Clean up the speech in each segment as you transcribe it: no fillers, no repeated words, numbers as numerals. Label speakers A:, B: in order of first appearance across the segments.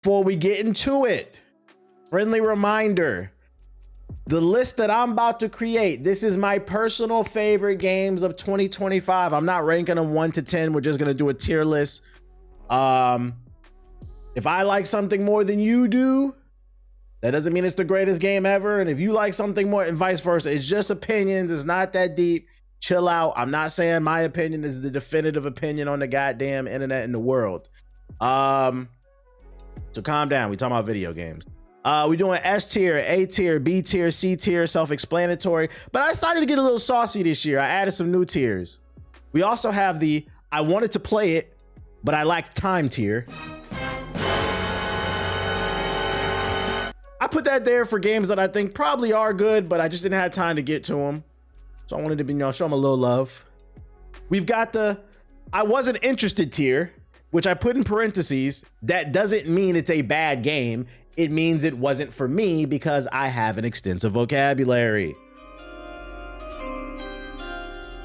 A: Before we get into it, friendly reminder, the list that I'm about to create, this is my personal favorite games of 2025. I'm not ranking them 1 to 10. We're just going to do a tier list. If I like something more than you do, that doesn't mean it's the greatest game ever. And if you like something more and vice versa, it's just opinions. It's not that deep. Chill out. I'm not saying my opinion is the definitive opinion on the goddamn internet in the world. So calm down. We talking about video games. We're doing S tier, A tier, B tier, C tier, self-explanatory. But I decided to get a little saucy this year. I added some new tiers. We also have the I wanted to play it, but I lacked time tier. I put that there for games that I think probably are good, but I just didn't have time to get to them. So I wanted to show them a little love. We've got the I wasn't interested tier, which I put in parentheses. That doesn't mean it's a bad game. It means it wasn't for me because I have an extensive vocabulary.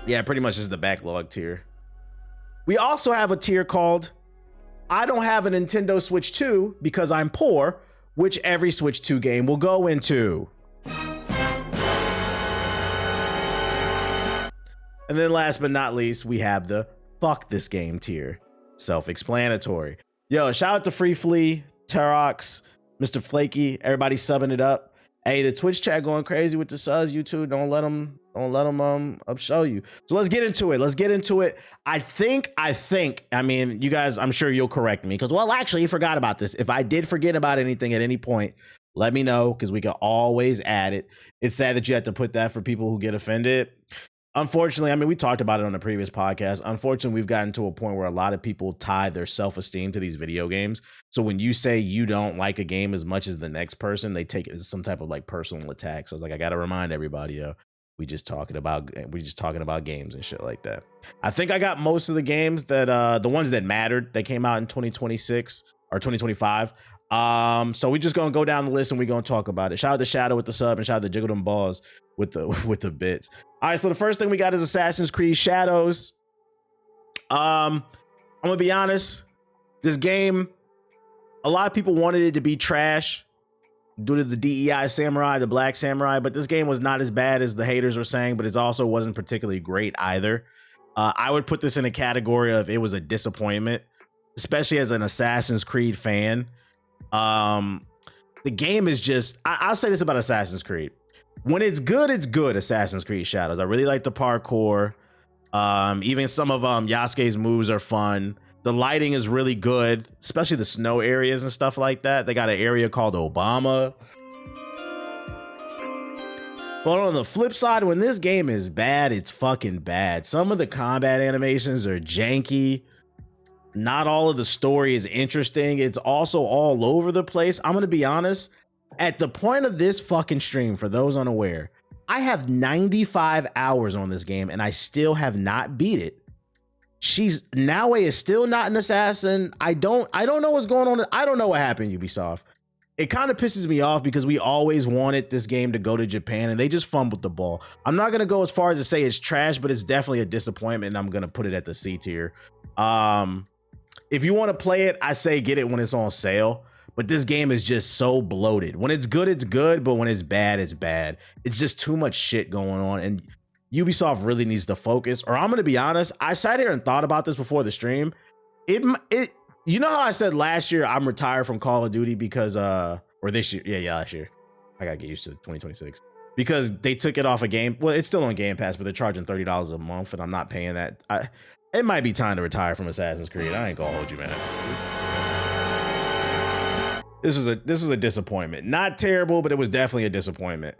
A: Yeah, pretty much is the backlog tier. We also have a tier called I don't have a Nintendo Switch 2 because I'm poor, which every Switch 2 game will go into. And then last but not least, we have the fuck this game tier. Self-explanatory. Yo, shout out to Free Flea, Terox, Mr. Flaky, everybody subbing it up. Hey, the Twitch chat going crazy with the subs. You two, don't let them upshow you. So let's get into it. I mean, you guys, I'm sure you'll correct me because, well, actually, you forgot about this. If I did forget about anything at any point, let me know because we can always add it. It's sad that you have to put that for people who get offended. Unfortunately, I mean, we talked about it on the previous podcast. Unfortunately, we've gotten to a point where a lot of people tie their self-esteem to these video games. So when you say you don't like a game as much as the next person, they take it as some type of like personal attack. So it's like, I got to remind everybody, yo, we just talking about games and shit like that. I think I got most of the games that the ones that mattered that came out in 2026 or 2025. So we just gonna go down the list and we're gonna talk about it. Shout out to Shadow with the sub and shout out to Jiggle Them Balls with the bits. All right, so the first thing we got is Assassin's Creed Shadows. I'm gonna be honest, this game, a lot of people wanted it to be trash due to the DEI samurai, the black samurai, but this game was not as bad as the haters were saying, but it also wasn't particularly great either. I would put this in a category of it was a disappointment, especially as an Assassin's Creed fan. The game is just, I'll say this about Assassin's Creed. When it's good, Assassin's Creed Shadows. I really like the parkour. Even some of Yasuke's moves are fun. The lighting is really good, especially the snow areas and stuff like that. They got an area called Obama. But on the flip side, when this game is bad, it's fucking bad. Some of the combat animations are janky. Not all of the story is interesting. It's also all over the place. I'm going to be honest. At the point of this fucking stream, for those unaware, I have 95 hours on this game and I still have not beat it. Naoe is still not an assassin. I don't know what's going on. I don't know what happened, Ubisoft. It kind of pisses me off because we always wanted this game to go to Japan and they just fumbled the ball. I'm not going to go as far as to say it's trash, but it's definitely a disappointment and I'm going to put it at the C tier. If you want to play it, I say get it when it's on sale. But this game is just so bloated. When it's good, but when it's bad, it's bad. It's just too much shit going on. And Ubisoft really needs to focus. Or I'm going to be honest, I sat here and thought about this before the stream. You know how I said last year I'm retired from Call of Duty because, or this year. Yeah, last year. I got to get used to 2026. Because they took it off a game. Well, it's still on Game Pass, but they're charging $30 a month and I'm not paying that. It might be time to retire from Assassin's Creed. I ain't gonna hold you, man. This was a disappointment. Not terrible, but it was definitely a disappointment.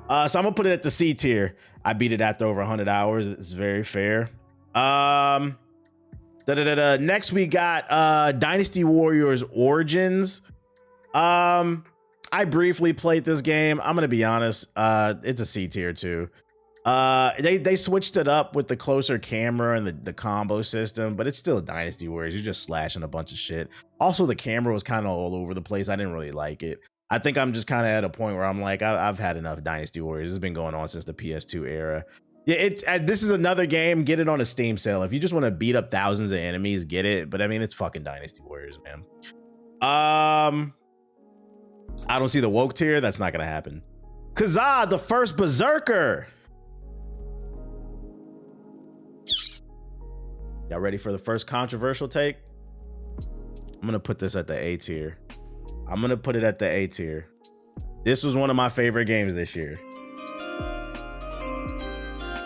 A: So I'm gonna put it at the C tier. I beat it after over 100 hours. It's very fair. Next we got Dynasty Warriors Origins. I briefly played this game. I'm gonna be honest. It's a C tier too. They switched it up with the closer camera and the combo system, but it's still Dynasty Warriors. You're just slashing a bunch of shit. Also, the camera was kind of all over the place. I didn't really like it. I think I'm just kind of at a point where I'm like, I've had enough Dynasty Warriors. It's been going on since the PS2 era. Yeah, this is another game. Get it on a Steam sale. If you just want to beat up thousands of enemies, get it. But I mean, it's fucking Dynasty Warriors, man. I don't see the woke tier. That's not gonna happen. Kazaa, the first Berserker. Y'all ready for the first controversial take? I'm gonna put this at the A tier. I'm gonna put it at the A tier. This was one of my favorite games this year.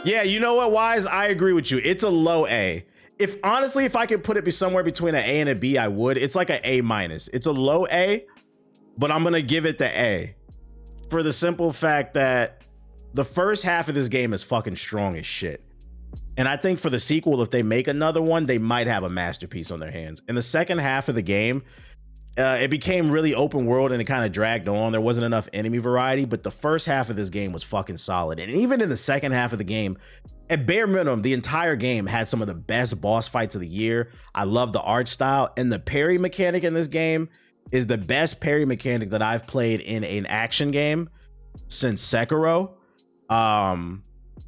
A: Yeah, you know what, Wise? I agree with you. It's a low A. If honestly, if I could put it somewhere between an A and a B, I would. It's like an A minus. It's a low A, but I'm gonna give it the A for the simple fact that the first half of this game is fucking strong as shit. And I think for the sequel, if they make another one, they might have a masterpiece on their hands. In the second half of the game, it became really open world and it kind of dragged on. There wasn't enough enemy variety, but the first half of this game was fucking solid. And even in the second half of the game, at bare minimum, the entire game had some of the best boss fights of the year. I love the art style, and the parry mechanic in this game is the best parry mechanic that I've played in an action game since Sekiro.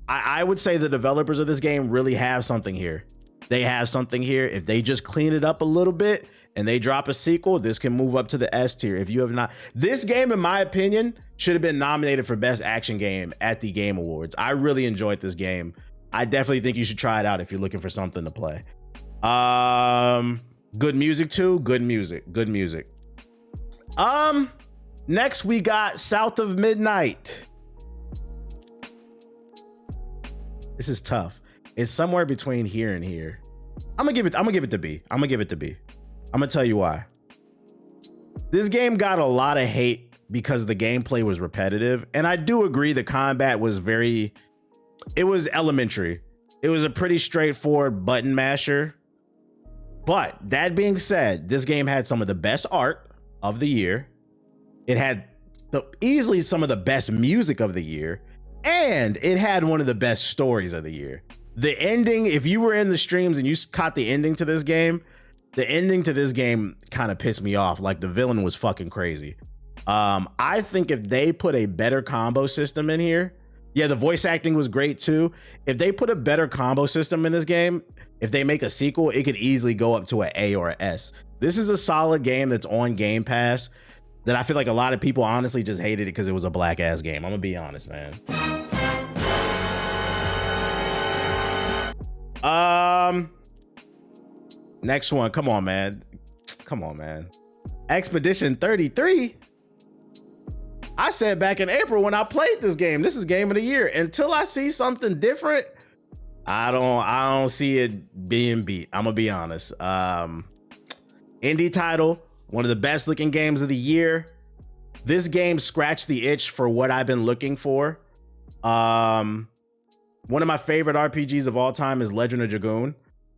A: I would say the developers of this game really have something here. They have something here. If they just clean it up a little bit and they drop a sequel, this can move up to the S tier. If you have not, this game, in my opinion, should have been nominated for Best Action Game at the Game Awards. I really enjoyed this game. I definitely think you should try it out if you're looking for something to play. Good music too. Good music. Good music. Next we got South of Midnight. This is tough. It's somewhere between here and here. I'm gonna give it to B. I'm gonna tell you why. This game got a lot of hate because the gameplay was repetitive. And I do agree the combat was it was elementary. It was a pretty straightforward button masher. But that being said, this game had some of the best art of the year. It had easily some of the best music of the year. And it had one of the best stories of the year. The ending, if you were in the streams and you caught the ending to this game, the ending to this game kind of pissed me off. Like, the villain was fucking crazy. I think if they put a better combo system in here, yeah, the voice acting was great too. If they put a better combo system in this game, if they make a sequel, it could easily go up to an A or an S. This is a solid game that's on Game Pass that I feel like a lot of people honestly just hated it because it was a black ass game. I'm gonna be honest, man. Next one. Come on, man. Expedition 33. I said back in April when I played this game, this is game of the year. Until I see something different, I don't see it being beat. I'm gonna be honest. Indie title, one of the best looking games of the year. This game scratched the itch for what I've been looking for. One of my favorite RPGs of all time is Legend of Dragoon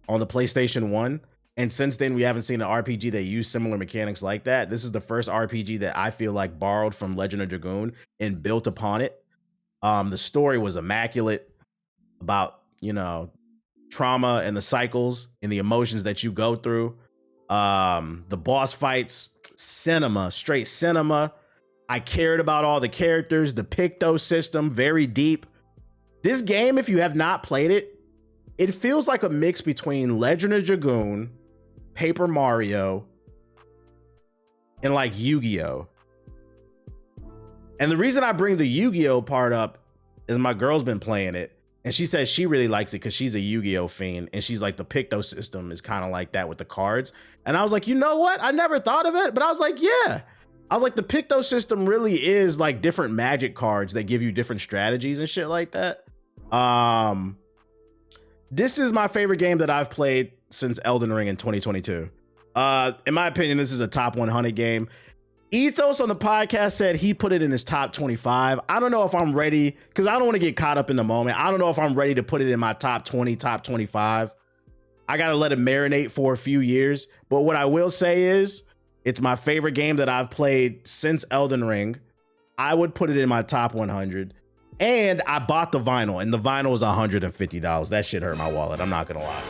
A: on the PlayStation 1. And since then, we haven't seen an RPG that used similar mechanics like that. This is the first RPG that I feel like borrowed from Legend of Dragoon and built upon it. The story was immaculate about, trauma and the cycles and the emotions that you go through. The boss fights, straight cinema. I cared about all the characters, the Picto system, very deep. This game, if you have not played it, it feels like a mix between Legend of Dragoon, Paper Mario, and like Yu-Gi-Oh! And the reason I bring the Yu-Gi-Oh! Part up is my girl's been playing it, and she says she really likes it because she's a Yu-Gi-Oh! Fiend, and she's like, the Picto system is kind of like that with the cards. And I was like, you know what? I never thought of it, but I was like, yeah. I was like, the Picto system really is like different magic cards that give you different strategies and shit like that. This is my favorite game that I've played since Elden Ring in 2022. In my opinion, this is a top 100 game. Ethos on the podcast said he put it in his top 25. I don't know if I'm ready, because I don't want to get caught up in the moment. I don't know if I'm ready to put it in my top 20, top 25. I got to let it marinate for a few years. But what I will say is, it's my favorite game that I've played since Elden Ring. I would put it in my top 100. And I bought the vinyl, and the vinyl was $150. That shit hurt my wallet. I'm not gonna lie.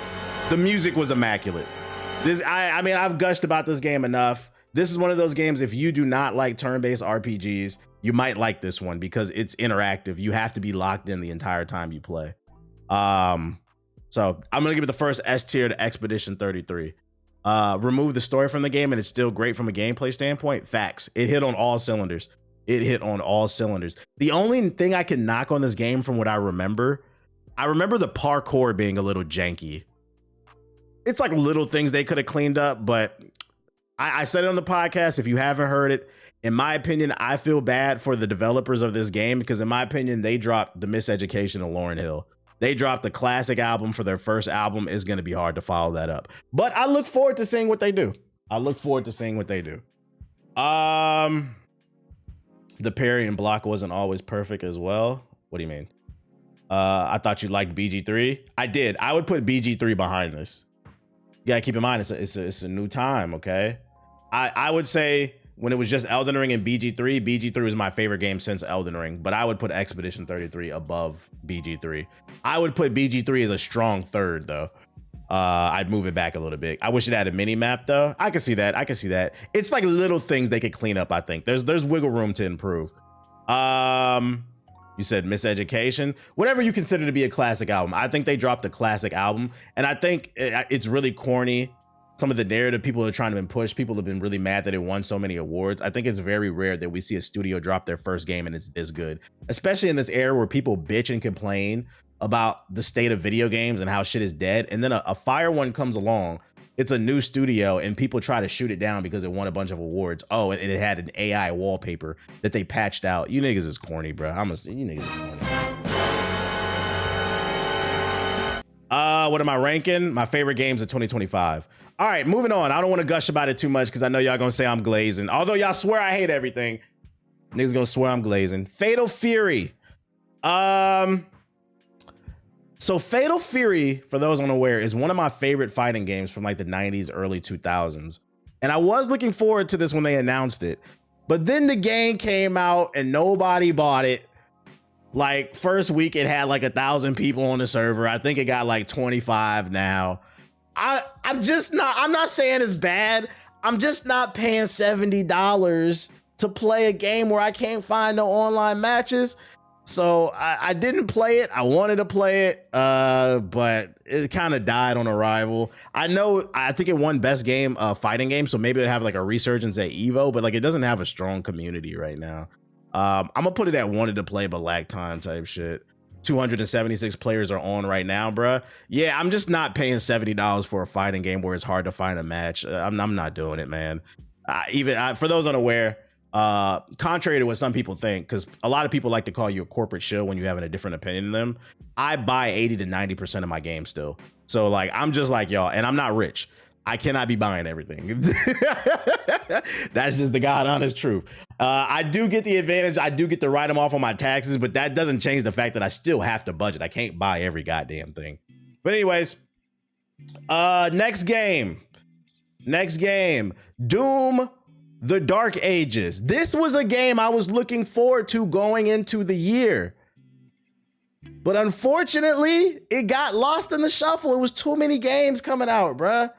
A: The music was immaculate. I mean, I've gushed about this game enough. This is one of those games, if you do not like turn-based RPGs, you might like this one because it's interactive. You have to be locked in the entire time you play. So I'm gonna give it the first S tier to Expedition 33. remove the story from the game and it's still great from a gameplay standpoint. Facts. It hit on all cylinders. It hit on all cylinders. The only thing I can knock on this game from what I remember the parkour being a little janky. It's like little things they could have cleaned up, but I said it on the podcast. If you haven't heard it, in my opinion, I feel bad for the developers of this game because in my opinion, they dropped the Miseducation of Lauryn Hill. They dropped the classic album for their first album. It's going to be hard to follow that up. But I look forward to seeing what they do. The parry and block wasn't always perfect as well. What do you mean? I thought you liked BG3. I did. I would put BG3 behind this. You gotta keep in mind, it's a new time, okay? I would say when it was just Elden Ring and BG3 was my favorite game since Elden Ring, but I would put Expedition 33 above BG3. I would put BG3 as a strong third, though. I'd move it back a little bit. I wish it had a mini map, though. I can see that. It's like little things they could clean up, I think. There's wiggle room to improve. You said Miseducation. Whatever you consider to be a classic album. I think they dropped a classic album, and I think it's really corny. Some of the narrative people are trying to push. People have been really mad that it won so many awards. I think it's very rare that we see a studio drop their first game and it's this good, especially in this era where people bitch and complain about the state of video games and how shit is dead. And then a fire one comes along. It's a new studio and people try to shoot it down because it won a bunch of awards. Oh, and it had an AI wallpaper that they patched out. You niggas is corny, bro. You niggas is corny. What am I ranking? My favorite games of 2025. All right, moving on. I don't want to gush about it too much because I know y'all gonna say I'm glazing. Although y'all swear I hate everything. Niggas gonna swear I'm glazing. Fatal Fury. So Fatal Fury, for those unaware, is one of my favorite fighting games from like the 90s, early 2000s. And I was looking forward to this when they announced it. But then the game came out and nobody bought it. Like first week it had like 1,000 people on the server. I think it got like 25 now. I'm not saying it's bad. I'm just not paying $70 to play a game where I can't find no online matches. So I didn't play it. I wanted to play it, but it kind of died on arrival. I think it won best game, fighting game. So maybe it'll have like a resurgence at Evo, but like it doesn't have a strong community right now. I'm gonna put it at wanted to play but lag time type shit. 276 players are on right now, bruh. Yeah, I'm just not paying $70 for a fighting game where it's hard to find a match. I'm not doing it, man. For those unaware, contrary to what some people think, because a lot of people like to call you a corporate shill when you having a different opinion than them, I buy 80 to 90% of my games still. So like, I'm just like y'all, and I'm not rich. I cannot be buying everything. That's just the God honest truth. I do get the advantage. I do get to write them off on my taxes, but that doesn't change the fact that I still have to budget. I can't buy every goddamn thing. But anyways, next game, Doom, The Dark Ages. This was a game I was looking forward to going into the year. But unfortunately, it got lost in the shuffle. It was too many games coming out, bruh.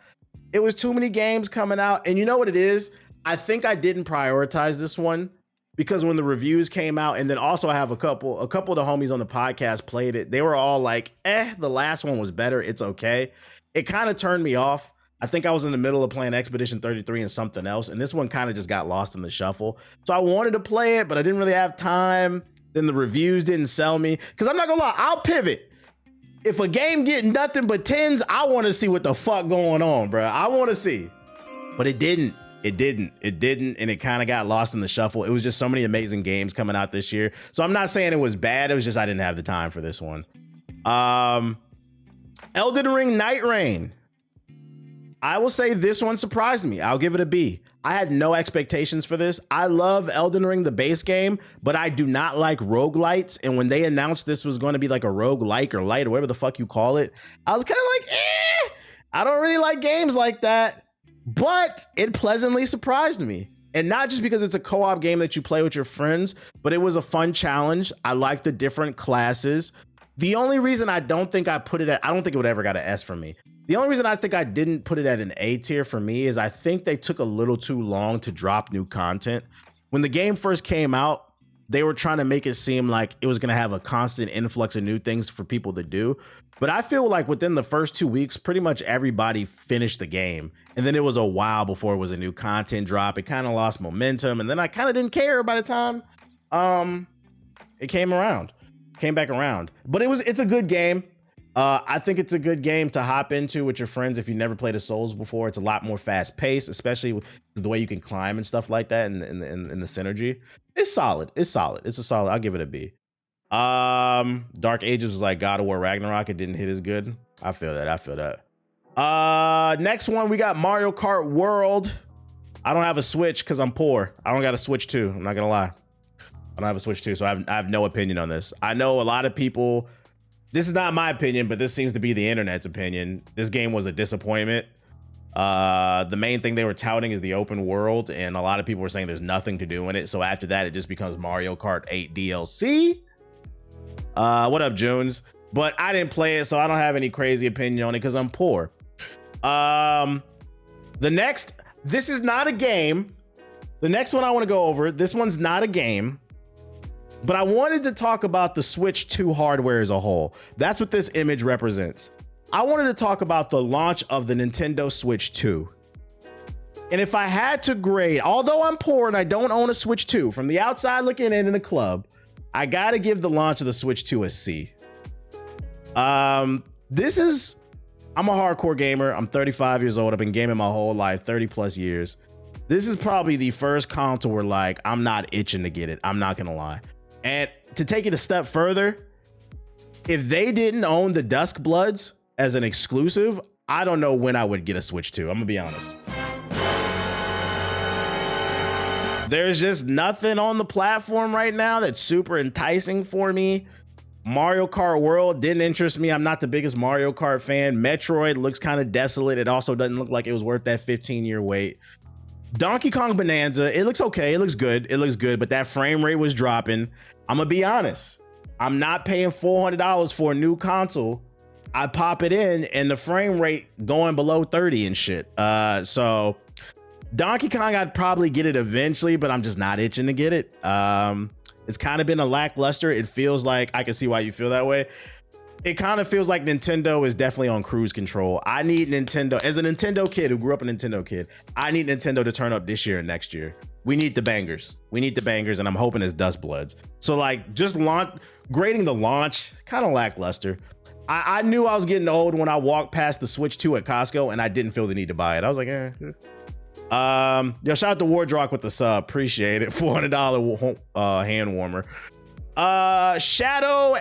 A: It was too many games coming out. And you know what it is? I think I didn't prioritize this one because when the reviews came out, and then also I have a couple of the homies on the podcast played it. They were all like, the last one was better. It's okay. It kind of turned me off. I think I was in the middle of playing Expedition 33 and something else. And this one kind of just got lost in the shuffle. So I wanted to play it, but I didn't really have time. Then the reviews didn't sell me. Because I'm not going to lie, I'll pivot. If a game getting nothing but 10s, I want to see what the fuck going on, bro. I want to see. But it didn't. And it kind of got lost in the shuffle. It was just so many amazing games coming out this year. So I'm not saying it was bad. It was just I didn't have the time for this one. Elden Ring Night Rain. I will say this one surprised me. I'll give it a B. I had no expectations for this. I love Elden Ring, the base game, but I do not like roguelites. And when they announced this was going to be like a roguelike or light or whatever the fuck you call it, I was kind of like, I don't really like games like that. But it pleasantly surprised me. And not just because it's a co-op game that you play with your friends, but it was a fun challenge. I like the different classes. The only reason I don't think I put it at, I don't think it would ever got an S from me. The only reason I think I didn't put it at an A tier for me is I think they took a little too long to drop new content. When the game first came out, they were trying to make it seem like it was going to have a constant influx of new things for people to do. But I feel like within the first 2 weeks, pretty much everybody finished the game. And then it was a while before it was a new content drop. It kind of lost momentum. And then I kind of didn't care by the time it came back around. But it's a good game. I think it's a good game to hop into with your friends if you never played a Souls before. It's a lot more fast paced, especially with the way you can climb and stuff like that, and the synergy. It's solid. It's a solid. I'll give it a B. Dark Ages was like God of War Ragnarok. It didn't hit as good. I feel that. Next one we got Mario Kart World. I don't have a Switch because I'm poor. I don't got a Switch 2. I'm not gonna lie. I don't have a Switch 2, so I have no opinion on this. I know a lot of people. This is not my opinion, but this seems to be the internet's opinion. This game was a disappointment. The main thing they were touting is the open world, and a lot of people were saying there's nothing to do in it. So after that, it just becomes Mario Kart 8 DLC. What up, Junes? But I didn't play it, so I don't have any crazy opinion on it because I'm poor. This is not a game. The next one I want to go over, this one's not a game. But I wanted to talk about the Switch 2 hardware as a whole. That's what this image represents. I wanted to talk about the launch of the Nintendo Switch 2. And if I had to grade, although I'm poor and I don't own a Switch 2, from the outside looking in the club, I gotta give the launch of the Switch 2 a C. I'm a hardcore gamer. I'm 35 years old. I've been gaming my whole life, 30 plus years. This is probably the first console where like, I'm not itching to get it. I'm not gonna lie. And to take it a step further, if they didn't own the Dusk Bloods as an exclusive, I don't know when I would get a Switch 2. I'm gonna be honest. There's just nothing on the platform right now that's super enticing for me. Mario Kart World didn't interest me. I'm not the biggest Mario Kart fan. Metroid looks kind of desolate. It also doesn't look like it was worth that 15-year wait. Donkey Kong Bonanza, it looks okay. It looks good, but that frame rate was dropping. I'm gonna be honest. I'm not paying $400 for a new console. I pop it in and the frame rate going below 30 and shit. So Donkey Kong, I'd probably get it eventually, but I'm just not itching to get it. It's kind of been a lackluster. It feels like, I can see why you feel that way. It kind of feels like Nintendo is definitely on cruise control. I need Nintendo, as a Nintendo kid who grew up a Nintendo kid, I need Nintendo to turn up this year and next year. We need the bangers. And I'm hoping it's Dust Bloods. So like just grading the launch, kind of lackluster. I knew I was getting old when I walked past the Switch 2 at Costco and I didn't feel the need to buy it. I was like, eh. Yo, shout out to Wardrock with the sub. Appreciate it. $400 hand warmer. Shadow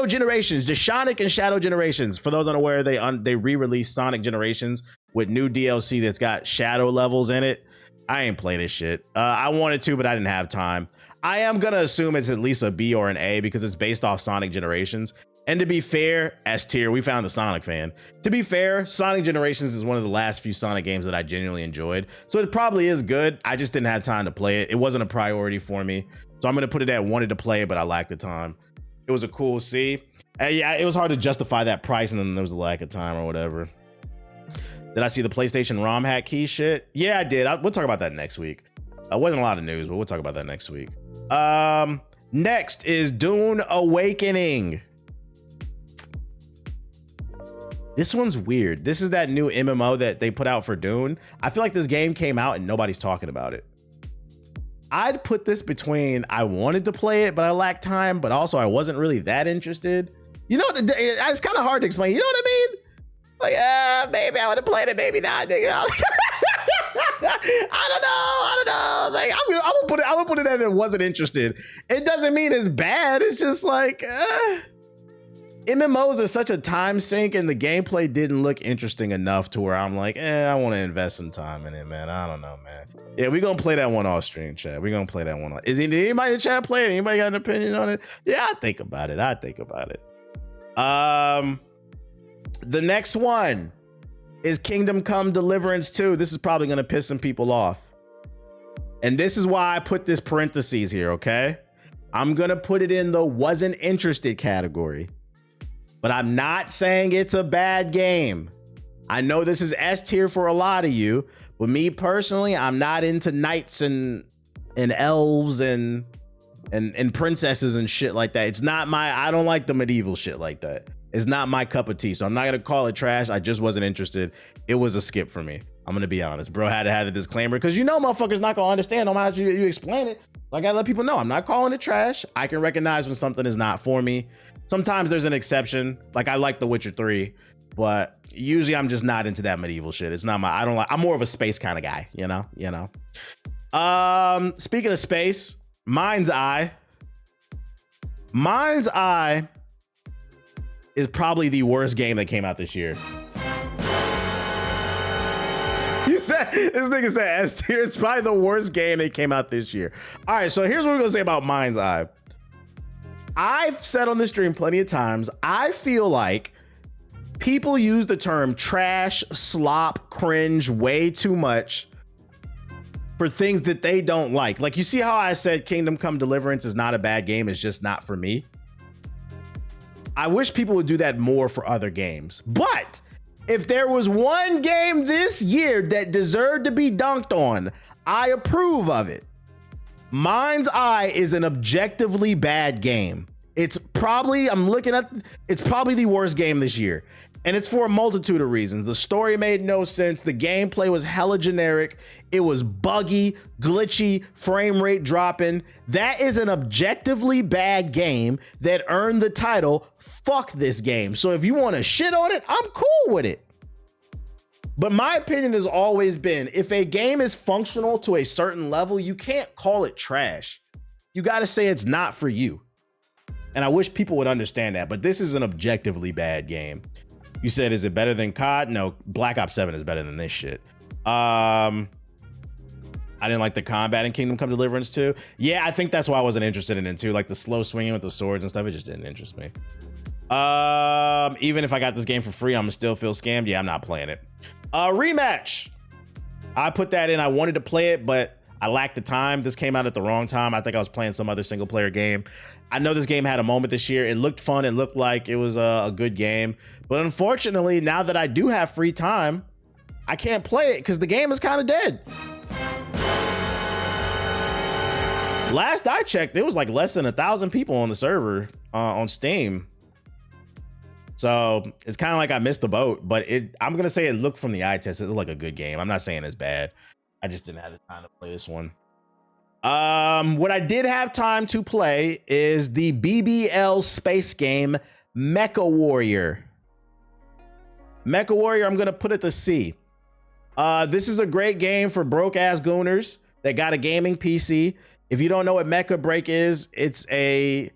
A: Generations, the Sonic and Shadow Generations. For those unaware, they re-released Sonic Generations with new DLC that's got shadow levels in it. I ain't play this shit. I wanted to, but I didn't have time. I am gonna assume it's at least a B or an A because it's based off Sonic Generations. And to be fair, S tier, we found the Sonic fan. To be fair, Sonic Generations is one of the last few Sonic games that I genuinely enjoyed. So it probably is good. I just didn't have time to play it. It wasn't a priority for me. So I'm going to put it at wanted to play it, but I lacked the time. It was a cool C. Yeah, it was hard to justify that price, and then there was a lack of time or whatever. Did I see the PlayStation ROM hack key shit? Yeah, I did. We'll talk about that next week. Wasn't a lot of news, but we'll talk about that next week. Next is Dune Awakening. This one's weird. This is that new MMO that they put out for Dune. I feel like this game came out and nobody's talking about it. I'd put this between I wanted to play it, but I lacked time, but also I wasn't really that interested. You know, it's kind of hard to explain. You know what I mean? Like, maybe I would have played it, maybe not. Nigga. I don't know. Like, I would put it that it wasn't interested. It doesn't mean it's bad. It's just like, MMOs are such a time sink, and the gameplay didn't look interesting enough to where I'm like, I want to invest some time in it, man. I don't know, man. Yeah, we're going to play that one off stream, chat. We're going to play that one off. Did anybody in the chat play it? Anybody got an opinion on it? Yeah, I think about it. The next one is Kingdom Come Deliverance 2. This is probably going to piss some people off. And this is why I put this parentheses here, okay? I'm going to put it in the wasn't interested category. But I'm not saying it's a bad game. I know this is S tier for a lot of you, but me personally, I'm not into knights and elves and princesses and shit like that. It's not I don't like the medieval shit like that. is not my cup of tea. So I'm not going to call it trash. I just wasn't interested. It was a skip for me. I'm going to be honest. Bro had to have the disclaimer because motherfuckers not going to understand no matter how you explain it. So I got to let people know I'm not calling it trash. I can recognize when something is not for me. Sometimes there's an exception. Like I like The Witcher 3, but usually I'm just not into that medieval shit. It's not I'm more of a space kind of guy, you know? Speaking of space, Mind's Eye. Mind's Eye is probably the worst game that came out this year. This nigga said S tier. It's probably the worst game that came out this year. All right, so here's what we're gonna say about Mind's Eye. I've said on this stream plenty of times, I feel like people use the term trash, slop, cringe way too much for things that they don't like. Like, you see how I said Kingdom Come Deliverance is not a bad game, it's just not for me? I wish people would do that more for other games. But if there was one game this year that deserved to be dunked on, I approve of it. Mind's Eye is an objectively bad game. It's probably the worst game this year. And it's for a multitude of reasons. The story made no sense. The gameplay was hella generic. It was buggy, glitchy, frame rate dropping. That is an objectively bad game that earned the title, fuck this game. So if you want to shit on it, I'm cool with it. But my opinion has always been, if a game is functional to a certain level, you can't call it trash. You got to say it's not for you. And I wish people would understand that, but this is an objectively bad game. You said, is it better than COD? No, Black Ops 7 is better than this shit. I didn't like the combat in Kingdom Come Deliverance 2. Yeah, I think that's why I wasn't interested in it too. Like the slow swinging with the swords and stuff, it just didn't interest me. Even if I got this game for free, I'm gonna still feel scammed. Yeah, I'm not playing it. Rematch. I put that in. I wanted to play it, but I lacked the time. This came out at the wrong time. I think I was playing some other single player game. I know this game had a moment this year. It looked fun. It looked like it was a good game. But unfortunately, now that I do have free time, I can't play it because the game is kind of dead. Last I checked, there was like less than 1,000 people on the server on Steam. So it's kind of like I missed the boat, but I'm going to say it looked from the eye test. It looked like a good game. I'm not saying it's bad. I just didn't have the time to play this one. What I did have time to play is the BBL space game, Mecha Warrior. Mecha Warrior, I'm going to put it to C. This is a great game for broke ass gooners that got a gaming PC. If you don't know what Mecha Break is, it's a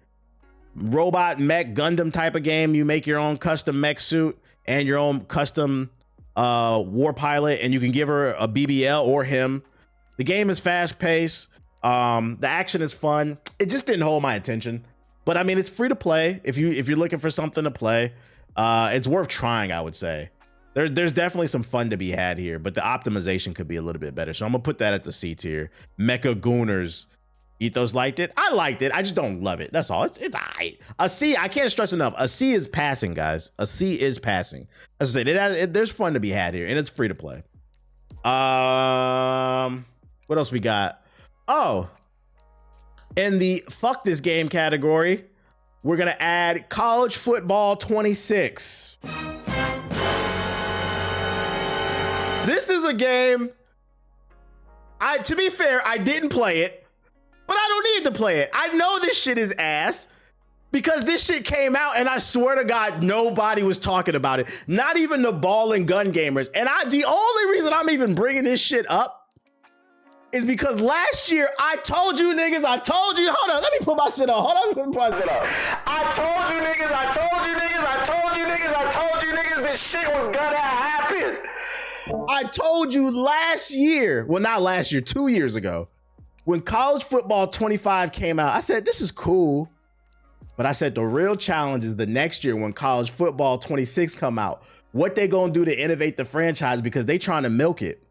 A: robot mech Gundam type of game. You make your own custom mech suit and your own custom war pilot, and you can give her a BBL or him. The game is fast paced. The action is fun. It just didn't hold my attention, but I mean, it's free to play. If you're looking for something to play, it's worth trying. I would say there's definitely some fun to be had here, but the optimization could be a little bit better. So I'm gonna put that at the C tier. Mecha Gooners. Ethos liked it. I liked it. I just don't love it. That's all. It's all right. A C, I can't stress enough. A C is passing, guys. A C is passing. As I said, there's fun to be had here, and it's free to play. What else we got? Oh, in the fuck this game category, we're gonna add College Football 26. This is a game. To be fair, I didn't play it. But I don't need to play it. I know this shit is ass because this shit came out and I swear to God, nobody was talking about it. Not even the ball and gun gamers. And the only reason I'm even bringing this shit up is because last year I told you niggas, hold on, let me put my shit on. Hold on, let me put my shit on. I told you niggas this shit was gonna happen. I told you last year, well, not last year, 2 years ago, when College Football 25 came out, I said, this is cool. But I said, the real challenge is the next year when College Football 26 come out, what they gonna do to innovate the franchise because they trying to milk it.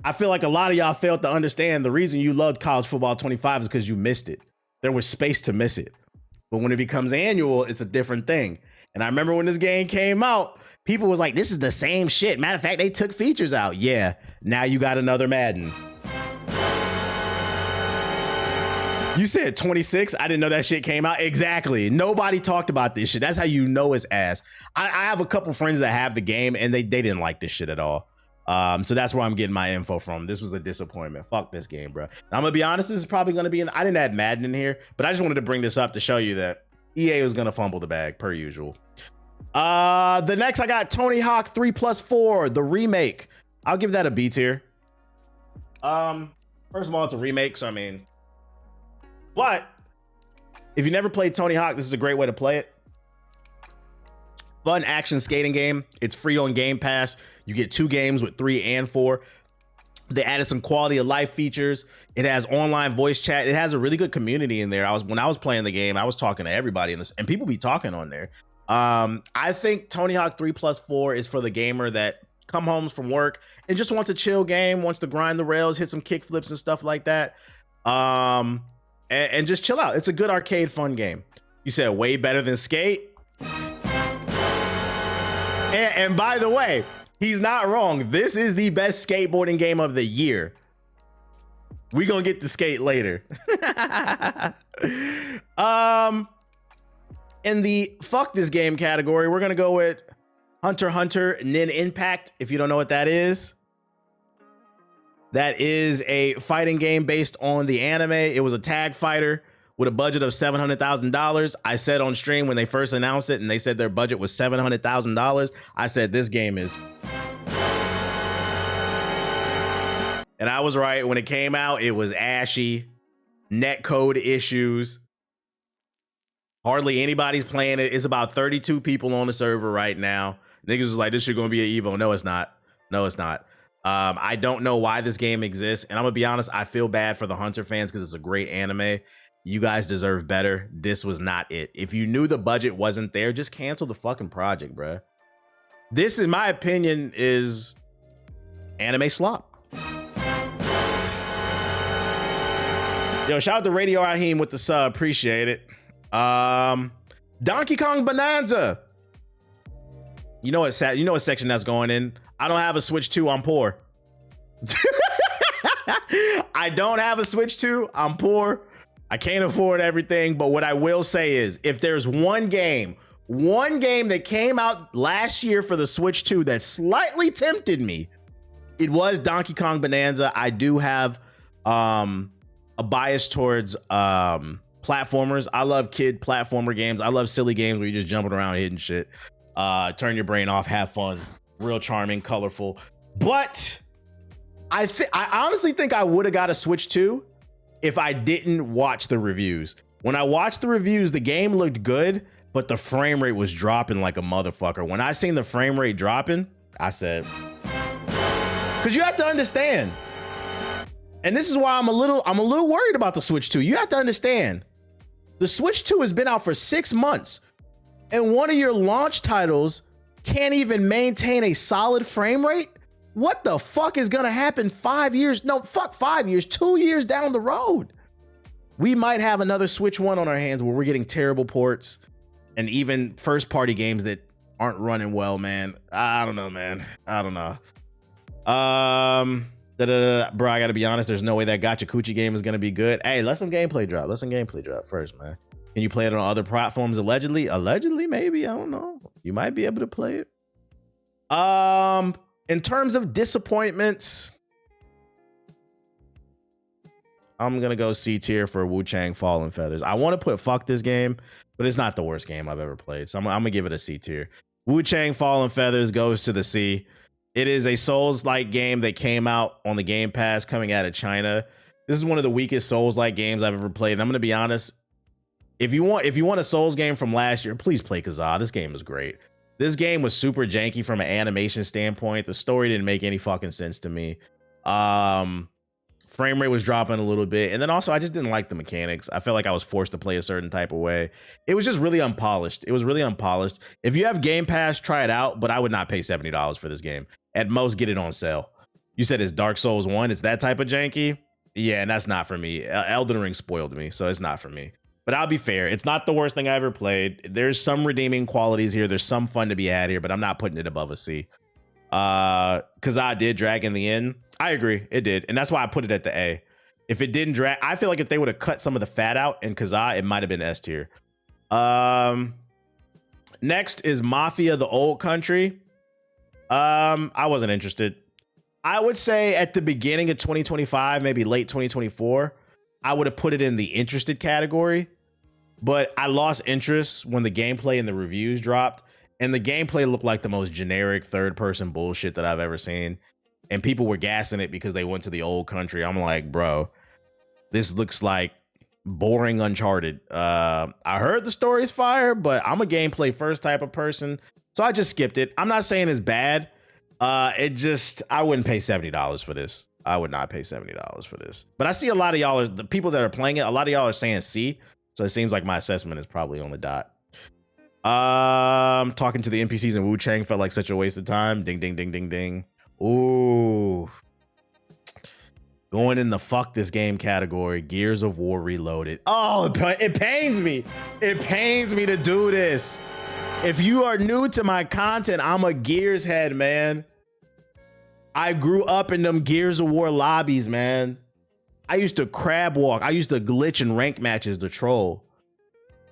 A: I feel like a lot of y'all failed to understand the reason you loved College Football 25 is because you missed it. There was space to miss it. But when it becomes annual, it's a different thing. And I remember when this game came out, people was like, this is the same shit. Matter of fact, they took features out. Yeah, now you got another Madden. You said 26. I didn't know that shit came out. Exactly. Nobody talked about this shit. That's how you know it's ass. I have a couple friends that have the game and they didn't like this shit at all. So that's where I'm getting my info from. This was a disappointment. Fuck this game, bro. And I'm gonna be honest, this is probably gonna be I didn't add Madden in here, but I just wanted to bring this up to show you that EA was gonna fumble the bag per usual. The next I got Tony Hawk 3+4, the remake. I'll give that a B tier. First of all, it's a remake, so I mean, but if you never played Tony Hawk, this is a great way to play it. Fun action skating game. It's free on Game Pass. You get 2 games with 3 and 4. They added some quality of life features. It has online voice chat. It has a really good community in there. When I was playing the game, I was talking to everybody in this, and people be talking on there. I think Tony Hawk 3+4 is for the gamer that come home from work and just wants a chill game, wants to grind the rails, hit some kick flips and stuff like that. And just chill out. It's a good arcade fun game. You said way better than Skate. And by the way, he's not wrong. This is the best skateboarding game of the year. We gonna get to Skate later. In the fuck this game category, we're gonna go with Hunter x Hunter Nin Impact. If you don't know what that is a fighting game based on the anime. It was a tag fighter with a budget of $700,000. I said on stream when they first announced it and they said their budget was $700,000, I said this game is... And I was right. When it came out, it was ashy, netcode issues. Hardly anybody's playing it. It's about 32 people on the server right now. Niggas was like, this shit gonna be an Evo. No, it's not. No, it's not. I don't know why this game exists. And I'm gonna be honest, I feel bad for the Hunter fans because it's a great anime. You guys deserve better. This was not it. If you knew the budget wasn't there, just cancel the fucking project, bruh. This, in my opinion, is anime slop. Yo, shout out to Radio Raheem with the sub. Appreciate it. Donkey Kong Bonanza. You know what section that's going in. I don't have a Switch 2. I'm poor. I don't have a Switch 2. I'm poor. I can't afford everything, but what I will say is if there's one game that came out last year for the Switch 2 that slightly tempted me, it was Donkey Kong Bonanza. I do have a bias towards platformers. I love kid platformer games. I love silly games where you're just jumping around hitting shit. Turn your brain off, have fun. Real charming, colorful. But I honestly think I would have got a Switch 2 if I didn't watch the reviews. When I watched the reviews, the game looked good, but the frame rate was dropping like a motherfucker. When I seen the frame rate dropping, I said, because you have to understand, and this is why I'm a little worried about the Switch 2. You have to understand, the Switch 2 has been out for 6 months, and one of your launch titles can't even maintain a solid frame rate. What the fuck is gonna happen 5 years? No, fuck 5 years, 2 years down the road. We might have another Switch 1 on our hands where we're getting terrible ports and even first party games that aren't running well, man. I don't know, man. I don't know. Bro, I gotta be honest, there's no way that Gacha Coochie game is gonna be good. Hey, let some gameplay drop. Let some gameplay drop first, man. Can you play it on other platforms allegedly? Allegedly, maybe. I don't know. You might be able to play it. In terms of disappointments, I'm gonna go C tier for Wu Chang Fallen Feathers. I want to put fuck this game, but it's not the worst game I've ever played. So I'm gonna give it a C tier. Wu Chang Fallen Feathers goes to the C. It is a Souls-like game that came out on the Game Pass coming out of China. This is one of the weakest Souls-like games I've ever played. And I'm gonna be honest, if you want a Souls game from last year, please play Kazaa. This game is great. This game was super janky from an animation standpoint. The story didn't make any fucking sense to me. Frame rate was dropping a little bit. And then also, I just didn't like the mechanics. I felt like I was forced to play a certain type of way. It was just really unpolished. It was really unpolished. If you have Game Pass, try it out, but I would not pay $70 for this game. At most, get it on sale. You said it's Dark Souls 1. It's that type of janky? Yeah, and that's not for me. Elden Ring spoiled me, so it's not for me. But I'll be fair. It's not the worst thing I ever played. There's some redeeming qualities here. There's some fun to be had here, but I'm not putting it above a C. Kazaa did drag in the end. I agree. It did. And that's why I put it at the A. If it didn't drag, I feel like if they would have cut some of the fat out in Kazaa, it might have been S tier. Next is Mafia: The Old Country. I wasn't interested. I would say at the beginning of 2025, maybe late 2024, I would have put it in the interested category, but I lost interest when the gameplay and the reviews dropped, and the gameplay looked like the most generic third-person bullshit that I've ever seen, and people were gassing it because they went to the old country. I'm like, bro, this looks like boring Uncharted. I heard the story's fire, but I'm a gameplay first type of person, so I just skipped it. I'm not saying it's bad. I wouldn't pay $70 for this. I would not pay $70 for this. But I see a lot of y'all, the people that are playing it, a lot of y'all are saying C. So it seems like my assessment is probably on the dot. Talking to the NPCs in Wu Chang felt like such a waste of time. Ding, ding, ding, ding, ding. Ooh. Going in the fuck this game category, Gears of War Reloaded. Oh, it pains me. It pains me to do this. If you are new to my content, I'm a Gears head, man. I grew up in them Gears of War lobbies, man. I used to crab walk. I used to glitch in rank matches to troll.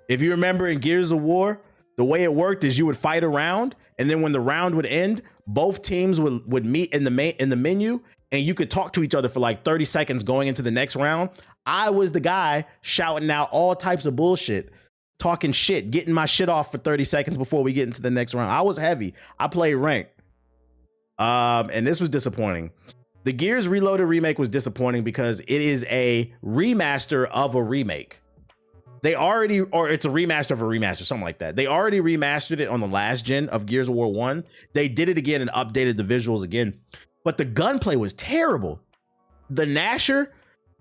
A: If you remember in Gears of War, the way it worked is you would fight a round, and then when the round would end, both teams would meet in the menu, and you could talk to each other for like 30 seconds going into the next round. I was the guy shouting out all types of bullshit, talking shit, getting my shit off for 30 seconds before we get into the next round. I was heavy. I played ranked. And this was disappointing. The Gears Reloaded remake was disappointing because it is a remaster of a remake. It's a remaster of a remaster, something like that. They already remastered it on the last gen of Gears of War 1. They did it again and updated the visuals again, but the gunplay was terrible. The Gnasher,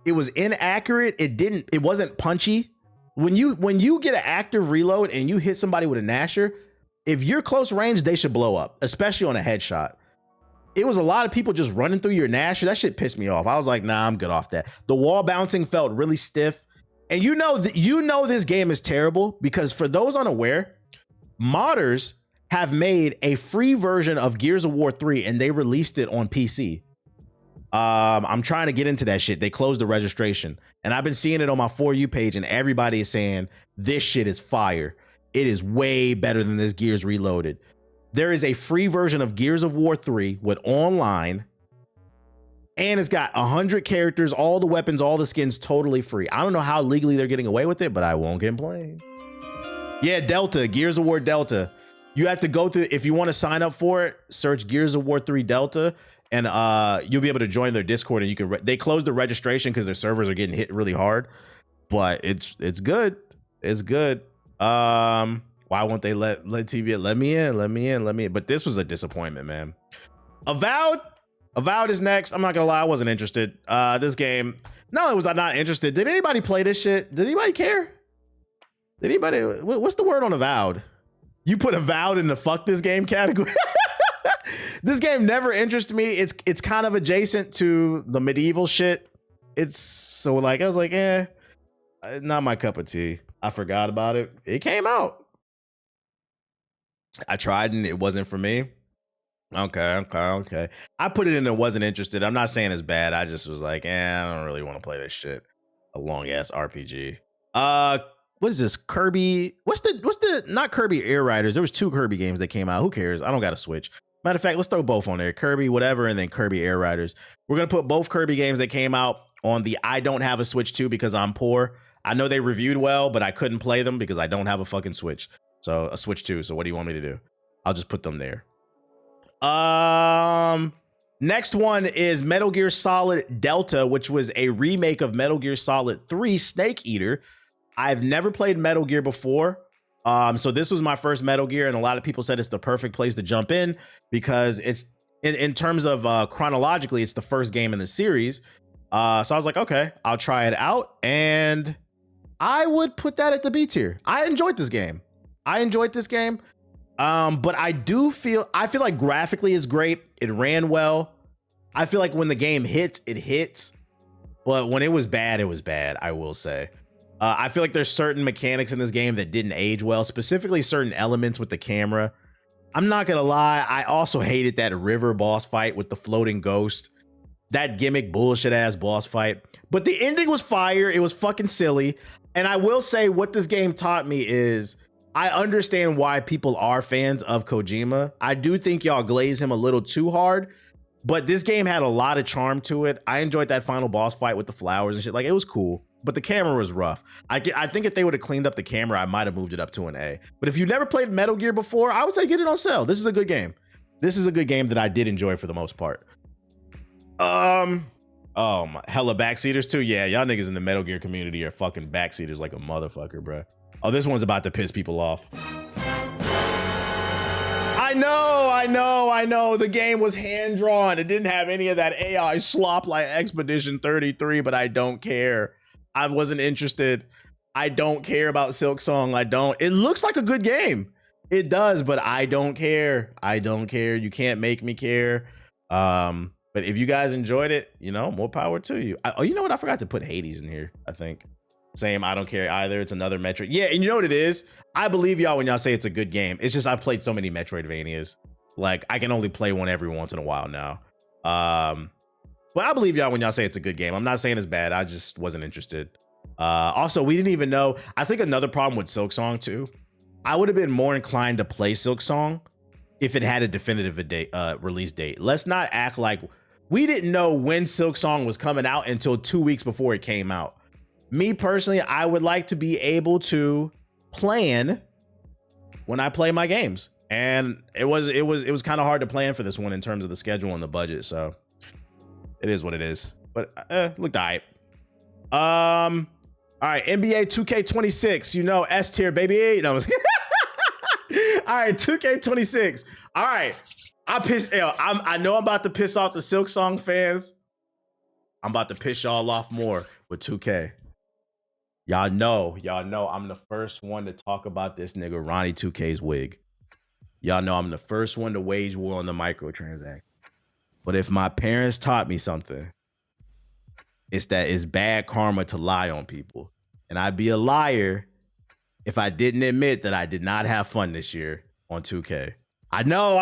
A: it was inaccurate. It wasn't punchy. When you get an active reload and you hit somebody with a Gnasher, if you're close range, they should blow up, especially on a headshot. It was a lot of people just running through your Gnasher. That shit pissed me off. I was like, nah, I'm good off that. The wall bouncing felt really stiff. And you know this game is terrible because for those unaware, modders have made a free version of Gears of War 3 and they released it on PC. I'm trying to get into that shit. They closed the registration and I've been seeing it on my For You page and everybody is saying this shit is fire. It is way better than this Gears Reloaded. There is a free version of Gears of War 3 with online, and it's got 100 characters, all the weapons, all the skins totally free. I don't know how legally they're getting away with it, but I won't complain. Yeah, Delta, Gears of War Delta. You have to go through, if you want to sign up for it, search Gears of War 3 Delta, and you'll be able to join their Discord, and you can. They closed the registration because their servers are getting hit really hard, but it's good. It's good. Why won't they let me in? But this was a disappointment, man. Avowed is next. I'm not gonna lie, I wasn't interested. This game, not only was I not interested, did anybody play this shit? Did anybody care? Did anybody, what's the word on Avowed? You put Avowed in the fuck this game category. This game never interested me. It's kind of adjacent to the medieval shit. It's so like, I was like, not my cup of tea. I forgot about it. It came out. I tried and it wasn't for me. Okay. I put it in and wasn't interested. I'm not saying it's bad. I just was like, I don't really want to play this shit. A long ass RPG. What is this? Kirby? What's the not Kirby Air Riders? There was 2 Kirby games that came out. Who cares? I don't got to switch. Matter of fact, let's throw both on there. Kirby whatever and then Kirby Air Riders. We're gonna put both Kirby games that came out on the I don't have a Switch 2 because I'm poor. I know they reviewed well, but I couldn't play them because I don't have a fucking Switch. So a Switch 2. So what do you want me to do? I'll just put them there. Next one is Metal Gear Solid Delta, which was a remake of Metal Gear Solid 3 Snake Eater. I've never played Metal Gear before. So this was my first Metal Gear, and a lot of people said it's the perfect place to jump in because it's in terms of chronologically, it's the first game in the series. So I was like, okay, I'll try it out, and I would put that at the B tier. I enjoyed this game. But I feel like graphically it's great. It ran well. I feel like when the game hits, it hits. But when it was bad, I will say. I feel like there's certain mechanics in this game that didn't age well, specifically certain elements with the camera. I'm not gonna lie, I also hated that river boss fight with the floating ghost. that gimmick bullshit ass boss fight. But the ending was fire. It was fucking silly. And I will say what this game taught me is I understand why people are fans of Kojima. I do think y'all glaze him a little too hard, but this game had a lot of charm to it. I enjoyed that final boss fight with the flowers and shit. Like, it was cool, but the camera was rough. I think if they would have cleaned up the camera, I might have moved it up to an A. But if you've never played Metal Gear before, I would say get it on sale. This is a good game. This is a good game that I did enjoy for the most part. Oh my, hella backseaters too. Yeah, y'all niggas in the Metal Gear community are fucking backseaters like a motherfucker, bruh. Oh, this one's about to piss people off. I know. The game was hand drawn. It didn't have any of that AI slop like Expedition 33, but I don't care. I wasn't interested. I don't care about Silksong. I don't. It looks like a good game. It does, but I don't care. I don't care. You can't make me care. But if you guys enjoyed it, you know, more power to you. Oh, you know what? I forgot to put Hades in here, I think. Same, I don't care either. It's another Metroid. Yeah, and you know what it is? I believe y'all when y'all say it's a good game. It's just I've played so many Metroidvanias. Like, I can only play one every once in a while now. But I believe y'all when y'all say it's a good game. I'm not saying it's bad. I just wasn't interested. Also, we didn't even know. I think another problem with Silksong too, I would have been more inclined to play Silksong if it had a definitive release date. Let's not act like we didn't know when Silksong was coming out until 2 weeks before it came out. Me personally, I would like to be able to plan when I play my games. And it was kind of hard to plan for this one in terms of the schedule and the budget. So it is what it is. But looked all right. All right, NBA 2K26, you know, S tier, baby. No, all right, 2K26. All right, I know I'm about to piss off the Silksong fans. I'm about to piss y'all off more with 2K. Y'all know I'm the first one to talk about this nigga Ronnie 2K's wig. Y'all know I'm the first one to wage war on the microtransaction. But if my parents taught me something, it's that it's bad karma to lie on people. And I'd be a liar if I didn't admit that I did not have fun this year on 2K. I know.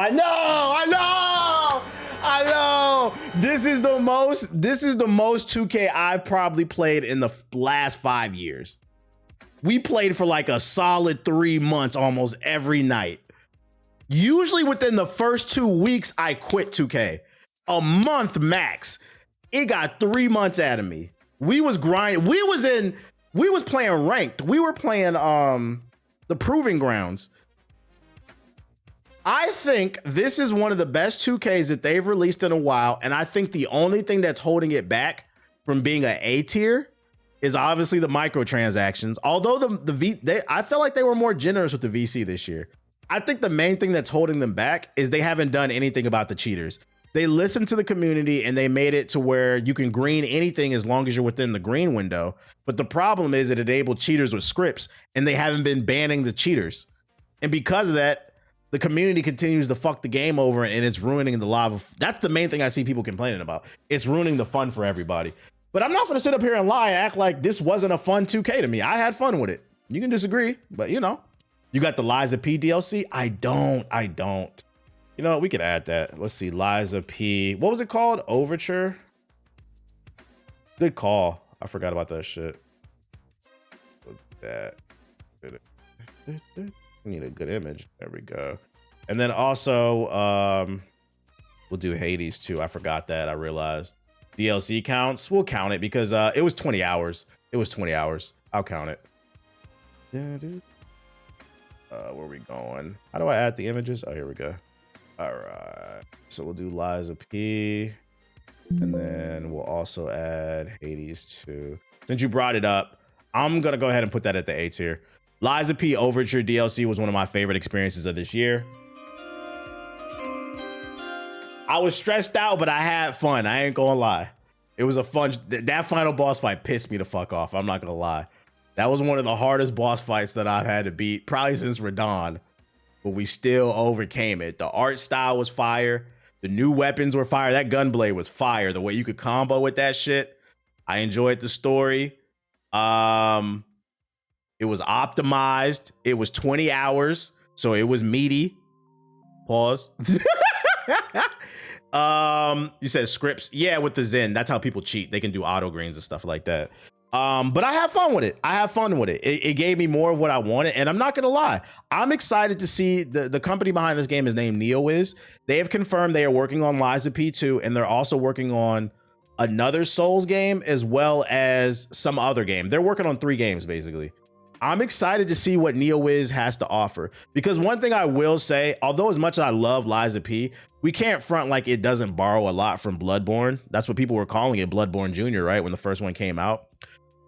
A: This is the most 2K I've probably played in the last 5 years. We played for like a solid 3 months almost every night. Usually within the first 2 weeks, I quit 2K. A month max. It got 3 months out of me. We was grinding. We was playing ranked. We were playing the Proving Grounds. I think this is one of the best 2Ks that they've released in a while, and I think the only thing that's holding it back from being an A tier is obviously the microtransactions. Although I felt like they were more generous with the VC this year. I think the main thing that's holding them back is they haven't done anything about the cheaters. They listened to the community and they made it to where you can green anything as long as you're within the green window. But the problem is it enabled cheaters with scripts, and they haven't been banning the cheaters. And because of that, the community continues to fuck the game over, and it's ruining the lava. That's the main thing I see people complaining about. It's ruining the fun for everybody. But I'm not going to sit up here and lie and act like this wasn't a fun 2K to me. I had fun with it. You can disagree, but you know. You got the Liza P DLC? I don't. You know what? We could add that. Let's see. Liza P. What was it called? Overture? Good call. I forgot about that shit. What's that? We need a good image. There we go. And then also, we'll do Hades too. I forgot that. I realized DLC counts. We'll count it because it was 20 hours. I'll count it. Yeah, dude. Where we going? How do I add the images? Oh, here we go. All right. So we'll do Liza P. And then we'll also add Hades too. Since you brought it up, I'm going to go ahead and put that at the A tier. Liza P Overture DLC was one of my favorite experiences of this year. I was stressed out, but I had fun. I ain't gonna lie. It was a fun, that final boss fight pissed me the fuck off. I'm not gonna lie. That was one of the hardest boss fights that I've had to beat, probably since Radon, but we still overcame it. The art style was fire. The new weapons were fire. That gunblade was fire. The way you could combo with that shit. I enjoyed the story. It was optimized. It was 20 hours, so it was meaty. Pause. You said scripts. Yeah, with the Zen, that's how people cheat. They can do auto greens and stuff like that. But I have fun with it. It gave me more of what I wanted, and I'm not gonna lie. I'm excited to see the company behind this game is named NeoWiz. They have confirmed they are working on Lies of P2, and they're also working on another Souls game as well as some other game. They're working on 3 games basically. I'm excited to see what NeoWiz has to offer, because one thing I will say, although as much as I love Lies of P, we can't front like it doesn't borrow a lot from Bloodborne. That's what people were calling it, Bloodborne Jr., right? When the first one came out.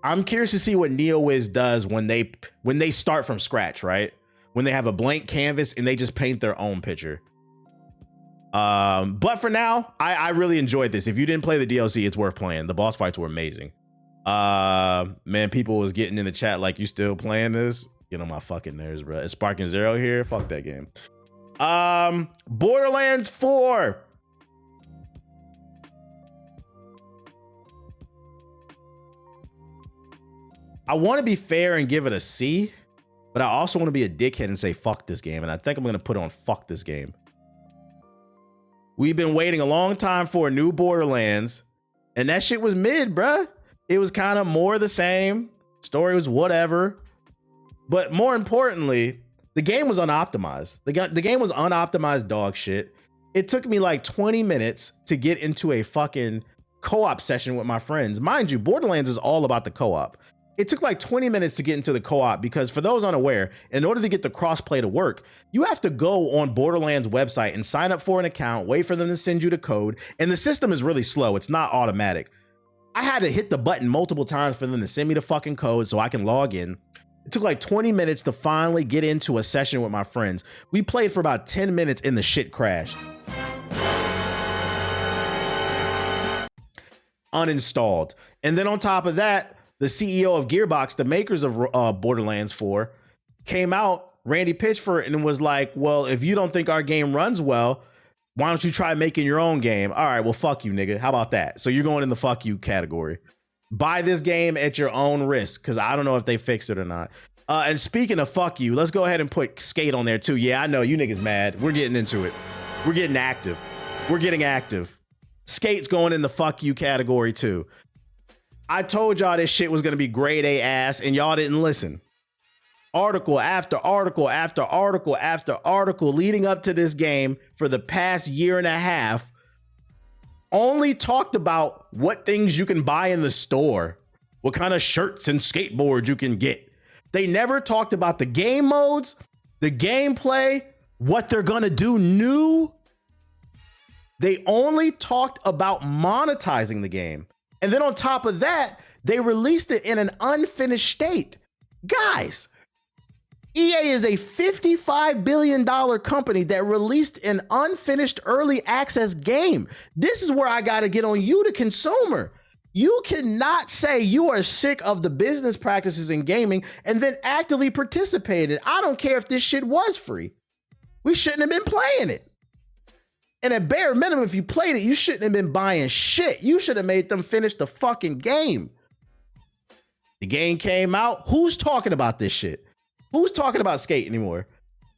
A: I'm curious to see what NeoWiz does when they start from scratch, right? When they have a blank canvas and they just paint their own picture. But for now, I really enjoyed this. If you didn't play the DLC, it's worth playing. The boss fights were amazing. Man, people was getting in the chat like, you still playing this? Get on my fucking nerves, bro. Is Sparking Zero here? Fuck that game. Borderlands 4. I want to be fair and give it a C, but I also want to be a dickhead and say fuck this game. And I think I'm going to put on fuck this game. We've been waiting a long time for a new Borderlands, and that shit was mid, bruh. It was kind of more the same. Story was whatever. But more importantly, the game was unoptimized. The game was unoptimized dog shit. It took me like 20 minutes to get into a fucking co-op session with my friends. Mind you, Borderlands is all about the co-op. It took like 20 minutes to get into the co-op because, for those unaware, in order to get the crossplay to work, you have to go on Borderlands website and sign up for an account, wait for them to send you the code, and the system is really slow. It's not automatic. I had to hit the button multiple times for them to send me the fucking code so I can log in. It took like 20 minutes to finally get into a session with my friends. We played for about 10 minutes and the shit crashed. Uninstalled. And then on top of that, the CEO of Gearbox, the makers of Borderlands 4, came out, Randy Pitchford, and was like, well, if you don't think our game runs well, why don't you try making your own game? All right, well, fuck you, nigga. How about that? So you're going in the fuck you category. Buy this game at your own risk, because I don't know if they fixed it or not. And speaking of fuck you, let's go ahead and put Skate on there too. Yeah, I know you niggas mad. We're getting into it. We're getting active. We're getting active. Skate's going in the fuck you category too. I told y'all this shit was going to be grade A ass, and y'all didn't listen. Article after article after article after article leading up to this game for the past year and a half only talked about what things you can buy in the store, what kind of shirts and skateboards you can get. They never talked about the game modes, the gameplay, what they're going to do new. They only talked about monetizing the game. And then on top of that, they released it in an unfinished state. Guys, EA is a $55 billion company that released an unfinished early access game. This is where I got to get on you, the consumer. You cannot say you are sick of the business practices in gaming and then actively participated. I don't care if this shit was free. We shouldn't have been playing it. And at bare minimum, if you played it, you shouldn't have been buying shit. You should have made them finish the fucking game. The game came out. Who's talking about this shit? Who's talking about Skate anymore?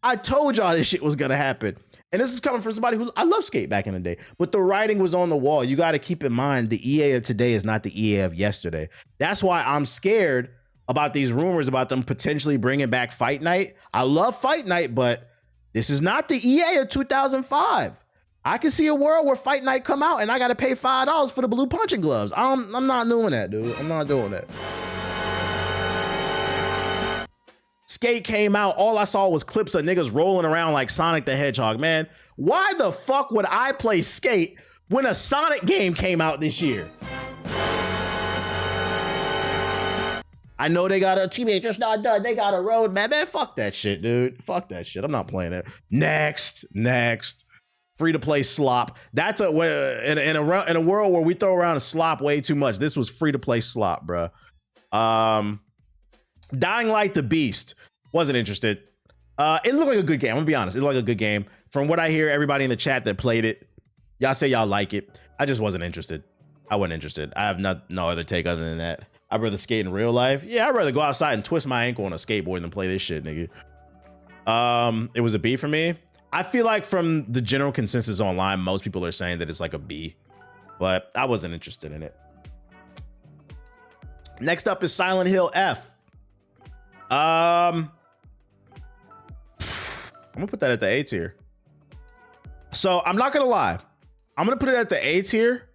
A: I told y'all this shit was gonna happen. And this is coming from somebody who, I love Skate back in the day, but the writing was on the wall. You got to keep in mind the EA of today is not the EA of yesterday. That's why I'm scared about these rumors about them potentially bringing back Fight Night. I love Fight Night, but this is not the EA of 2005. I can see a world where Fight Night come out and I got to pay $5 for the blue punching gloves. I'm not doing that, dude. I'm not doing that. Skate came out. All I saw was clips of niggas rolling around like Sonic the Hedgehog. Man, why the fuck would I play Skate when a Sonic game came out this year? I know they got a teammate just not done. They got a roadmap. Man, fuck that shit, dude. Fuck that shit. I'm not playing it. Next. Free to play slop. That's in a world where we throw around a slop way too much. This was free to play slop, bro. Dying Light the Beast. Wasn't interested. It looked like a good game. I'm gonna be honest. It looked like a good game. From what I hear, everybody in the chat that played it, y'all say y'all like it. I just wasn't interested. I wasn't interested. I have no other take other than that. I'd rather skate in real life. Yeah, I'd rather go outside and twist my ankle on a skateboard than play this shit, nigga. It was a B for me. I feel like from the general consensus online, most people are saying that it's like a B, but I wasn't interested in it. Next up is Silent Hill F. I'm gonna put that at the A tier. So I'm not gonna lie, I'm gonna put it at the A tier.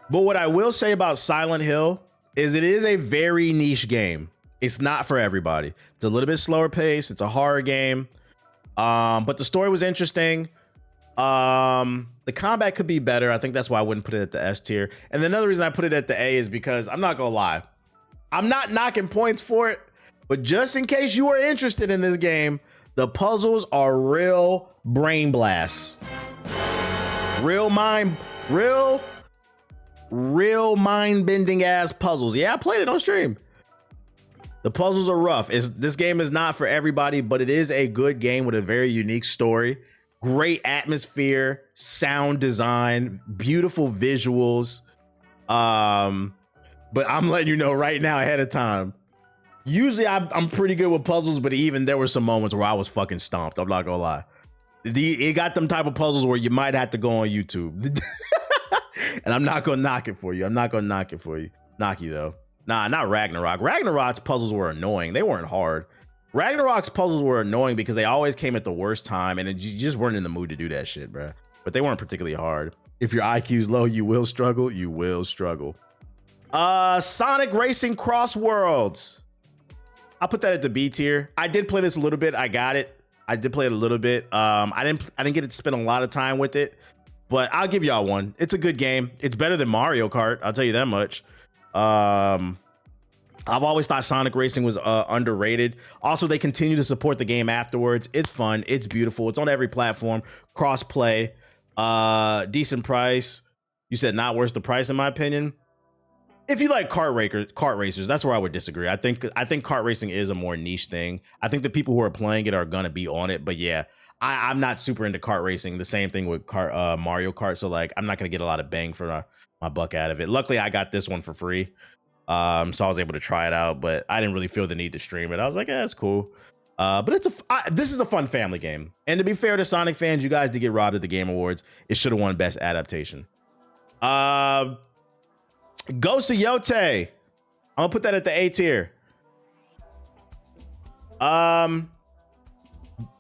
A: But what I will say about Silent Hill is it is a very niche game. It's not for everybody. It's a little bit slower pace. It's a horror game. But the story was interesting. The combat could be better. I think that's why I wouldn't put it at the S tier. And another reason I put it at the A is because I'm not gonna lie, I'm not knocking points for it, but just in case you are interested in this game, the puzzles are real brain blasts. Real mind-bending ass puzzles. Yeah, I played it on stream. The puzzles are rough. This game is not for everybody, but it is a good game with a very unique story. Great atmosphere, sound design, beautiful visuals. But I'm letting you know right now ahead of time. Usually I'm pretty good with puzzles, but even there were some moments where I was fucking stomped. I'm not gonna lie. It got them type of puzzles where you might have to go on YouTube. And I'm not gonna knock it for you. I'm not gonna knock it for you. Knock you though. Nah, not Ragnarok. Ragnarok's puzzles were annoying. They weren't hard. Ragnarok's puzzles were annoying because they always came at the worst time and you just weren't in the mood to do that shit, bro. But they weren't particularly hard. If your IQ's low, you will struggle. You will struggle. Sonic Racing Cross Worlds. I'll put that at the B tier. I did play this a little bit. I got it. I did play it a little bit. I didn't get to spend a lot of time with it, but I'll give y'all one. It's a good game. It's better than Mario Kart. I'll tell you that much. I've always thought Sonic Racing was underrated. Also, they continue to support the game afterwards. It's fun. It's beautiful. It's on every platform. Cross play. Decent price. You said not worth the price, in my opinion. If you like kart racers, that's where I would disagree. I think kart racing is a more niche thing. I think the people who are playing it are gonna be on it. But yeah, I'm not super into kart racing. The same thing with Mario Kart. So like, I'm not gonna get a lot of bang for my buck out of it. Luckily, I got this one for free. So I was able to try it out, but I didn't really feel the need to stream it. I was like, that's cool. But this is a fun family game. And to be fair to Sonic fans, you guys did get robbed at the Game Awards. It should have won Best Adaptation. Ghost of Yote. I'm gonna put that at the A tier. One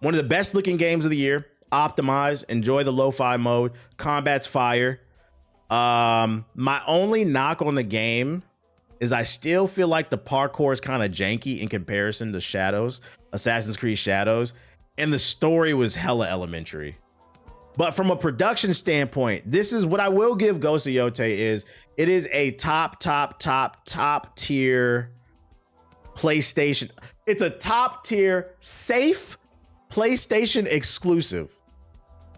A: of the best looking games of the year. Optimized. Enjoy the lo-fi mode. Combat's fire. My only knock on the game is I still feel like the parkour is kind of janky in comparison to Assassin's Creed Shadows, and the story was hella elementary. But from a production standpoint, this is what I will give Ghost of Yote is it is a top tier PlayStation. It's a top tier safe PlayStation exclusive.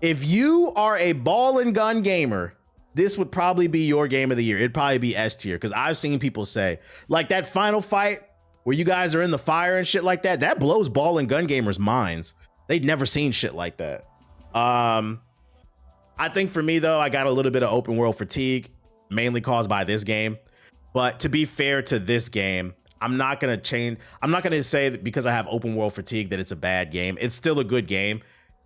A: If you are a ball and gun gamer, this would probably be your game of the year. It'd probably be S tier because I've seen people say like that final fight where you guys are in the fire and shit like that. That blows ball and gun gamers' minds. They'd never seen shit like that. I think for me though, I got a little bit of open world fatigue, mainly caused by this game. But to be fair to this game, I'm not gonna say that because I have open world fatigue that it's a bad game. It's still a good game.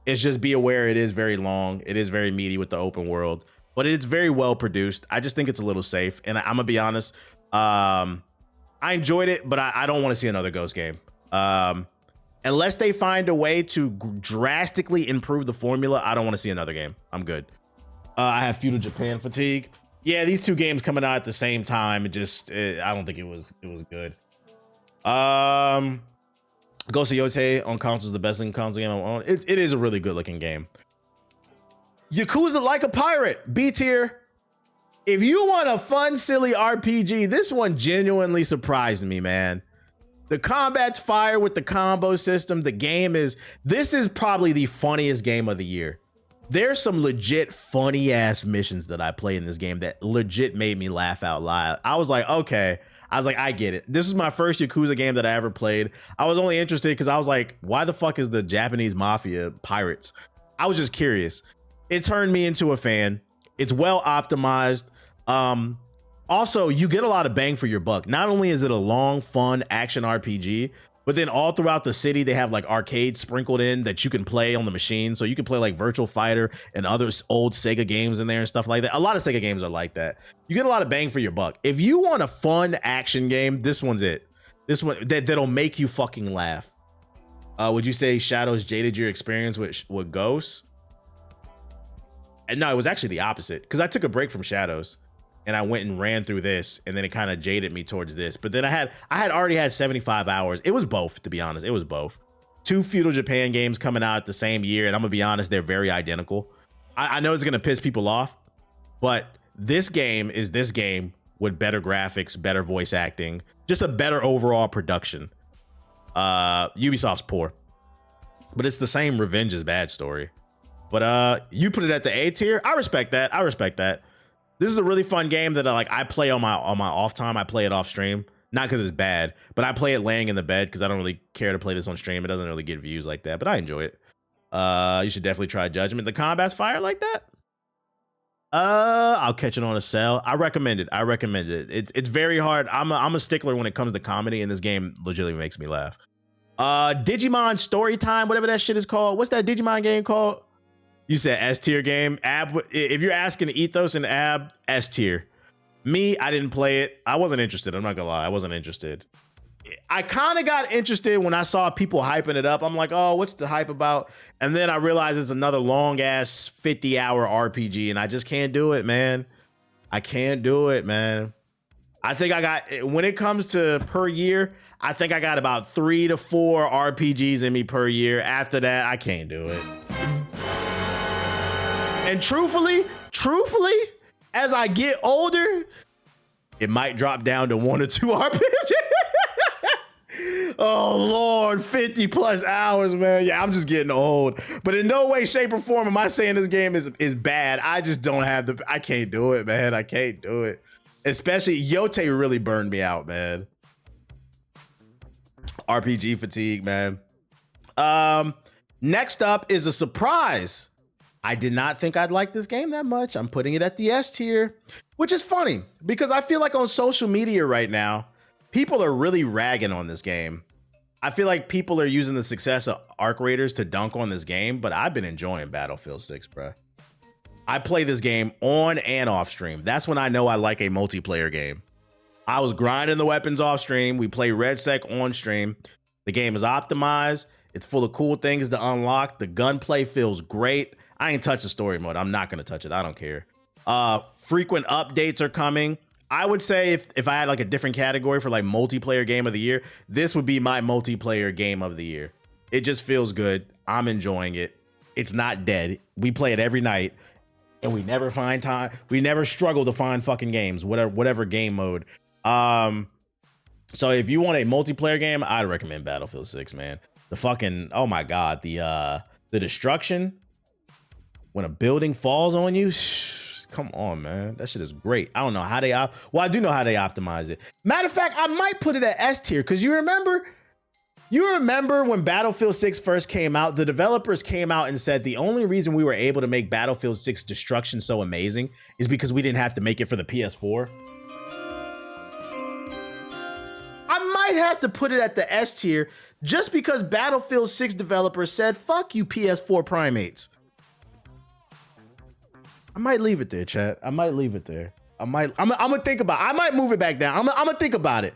A: It's just be aware it is very long. It is very meaty with the open world, but it's very well produced. I just think it's a little safe. And I'm gonna be honest, I enjoyed it, but I don't want to see another Ghost game. Unless they find a way to drastically improve the formula, I don't want to see another game. I'm good. I have Feudal Japan fatigue. Yeah, these two games coming out at the same time, I don't think it was good. Ghost of Yote on console is the best console game I own. It is a really good looking game. Yakuza Like a Pirate, B tier. If you want a fun, silly RPG, this one genuinely surprised me, man. The combat's fire with the combo system. This is probably the funniest game of the year. There's some legit funny ass missions that I play in this game that legit made me laugh out loud. I was like, okay. I was like, I get it. This is my first Yakuza game that I ever played. I was only interested because I was like, why the fuck is the Japanese mafia pirates? I was just curious. It turned me into a fan. It's well optimized. Also, you get a lot of bang for your buck. Not only is it a long, fun action RPG, But then all throughout the city, they have like arcades sprinkled in that you can play on the machine. So you can play like Virtual Fighter and other old Sega games in there and stuff like that. A lot of Sega games are like that. You get a lot of bang for your buck. If you want a fun action game, this one's it. This one that'll make you fucking laugh. Would you say Shadows jaded your experience with Ghosts? And no, it was actually the opposite, because I took a break from Shadows and I went and ran through this, and then it kind of jaded me towards this. But then I had already had 75 hours. It was both, to be honest. It was both. 2 Feudal Japan games coming out the same year, and I'm gonna be honest, they're very identical. I know it's gonna piss people off, but this game is this game with better graphics, better voice acting, just a better overall production. Ubisoft's poor, but it's the same Revenge is Bad story. But you put it at the A tier. I respect that. I respect that. This is a really fun game that I play on my off time. I play it off stream, not because it's bad, but I play it laying in the bed because I don't really care to play this on stream. It doesn't really get views like that, but I enjoy it. You should definitely try Judgment. The combat's fire like that. I'll catch it on a sale. I recommend it. It's very hard. I'm a stickler when it comes to comedy, and this game legitimately makes me laugh. Digimon Storytime, whatever that shit is called. What's that Digimon game called? You said S tier game. Ab, if you're asking Ethos and Ab, S tier. Me, I didn't play it. I wasn't interested. I'm not gonna lie. I wasn't interested. I kind of got interested when I saw people hyping it up. I'm like, oh, what's the hype about? And then I realized it's another long ass 50-hour RPG, and I just can't do it, man. I can't do it, man. I think I got, when it comes to per year, I think I got about 3 to 4 RPGs in me per year. After that, I can't do it. And truthfully, as I get older, it might drop down to 1 or 2 RPGs. Oh Lord, 50 plus hours, man. Yeah, I'm just getting old. But in no way, shape, or form am I saying this game is bad. I just don't have I can't do it, man. I can't do it. Especially Yote really burned me out, man. RPG fatigue, man. Next up is a surprise. I did not think I'd like this game that much. I'm putting it at the S tier, which is funny because I feel like on social media right now, people are really ragging on this game. I feel like people are using the success of Arc Raiders to dunk on this game, but I've been enjoying Battlefield 6, bro. I play this game on and off stream. That's when I know I like a multiplayer game. I was grinding the weapons off stream. We play RedSec on stream. The game is optimized. It's full of cool things to unlock. The gunplay feels great. I ain't touch the story mode. I'm not going to touch it. I don't care. Frequent updates are coming. I would say if I had like a different category for like multiplayer game of the year, this would be my multiplayer game of the year. It just feels good. I'm enjoying it. It's not dead. We play it every night and we never find time. We never struggle to find fucking games, whatever game mode. So if you want a multiplayer game, I'd recommend Battlefield 6, man. The fucking, oh my God, the destruction when a building falls on you. Come on, man. That shit is great. I don't know how well, I do know how they optimize it. Matter of fact, I might put it at S tier because you remember when Battlefield 6 first came out, the developers came out and said the only reason we were able to make Battlefield 6 destruction so amazing is because we didn't have to make it for the PS4. I might have to put it at the S tier just because Battlefield 6 developers said, fuck you PS4 primates. I might leave it there, chat. I might leave it there. I'm gonna think about it. I might move it back down. I'm gonna think about it.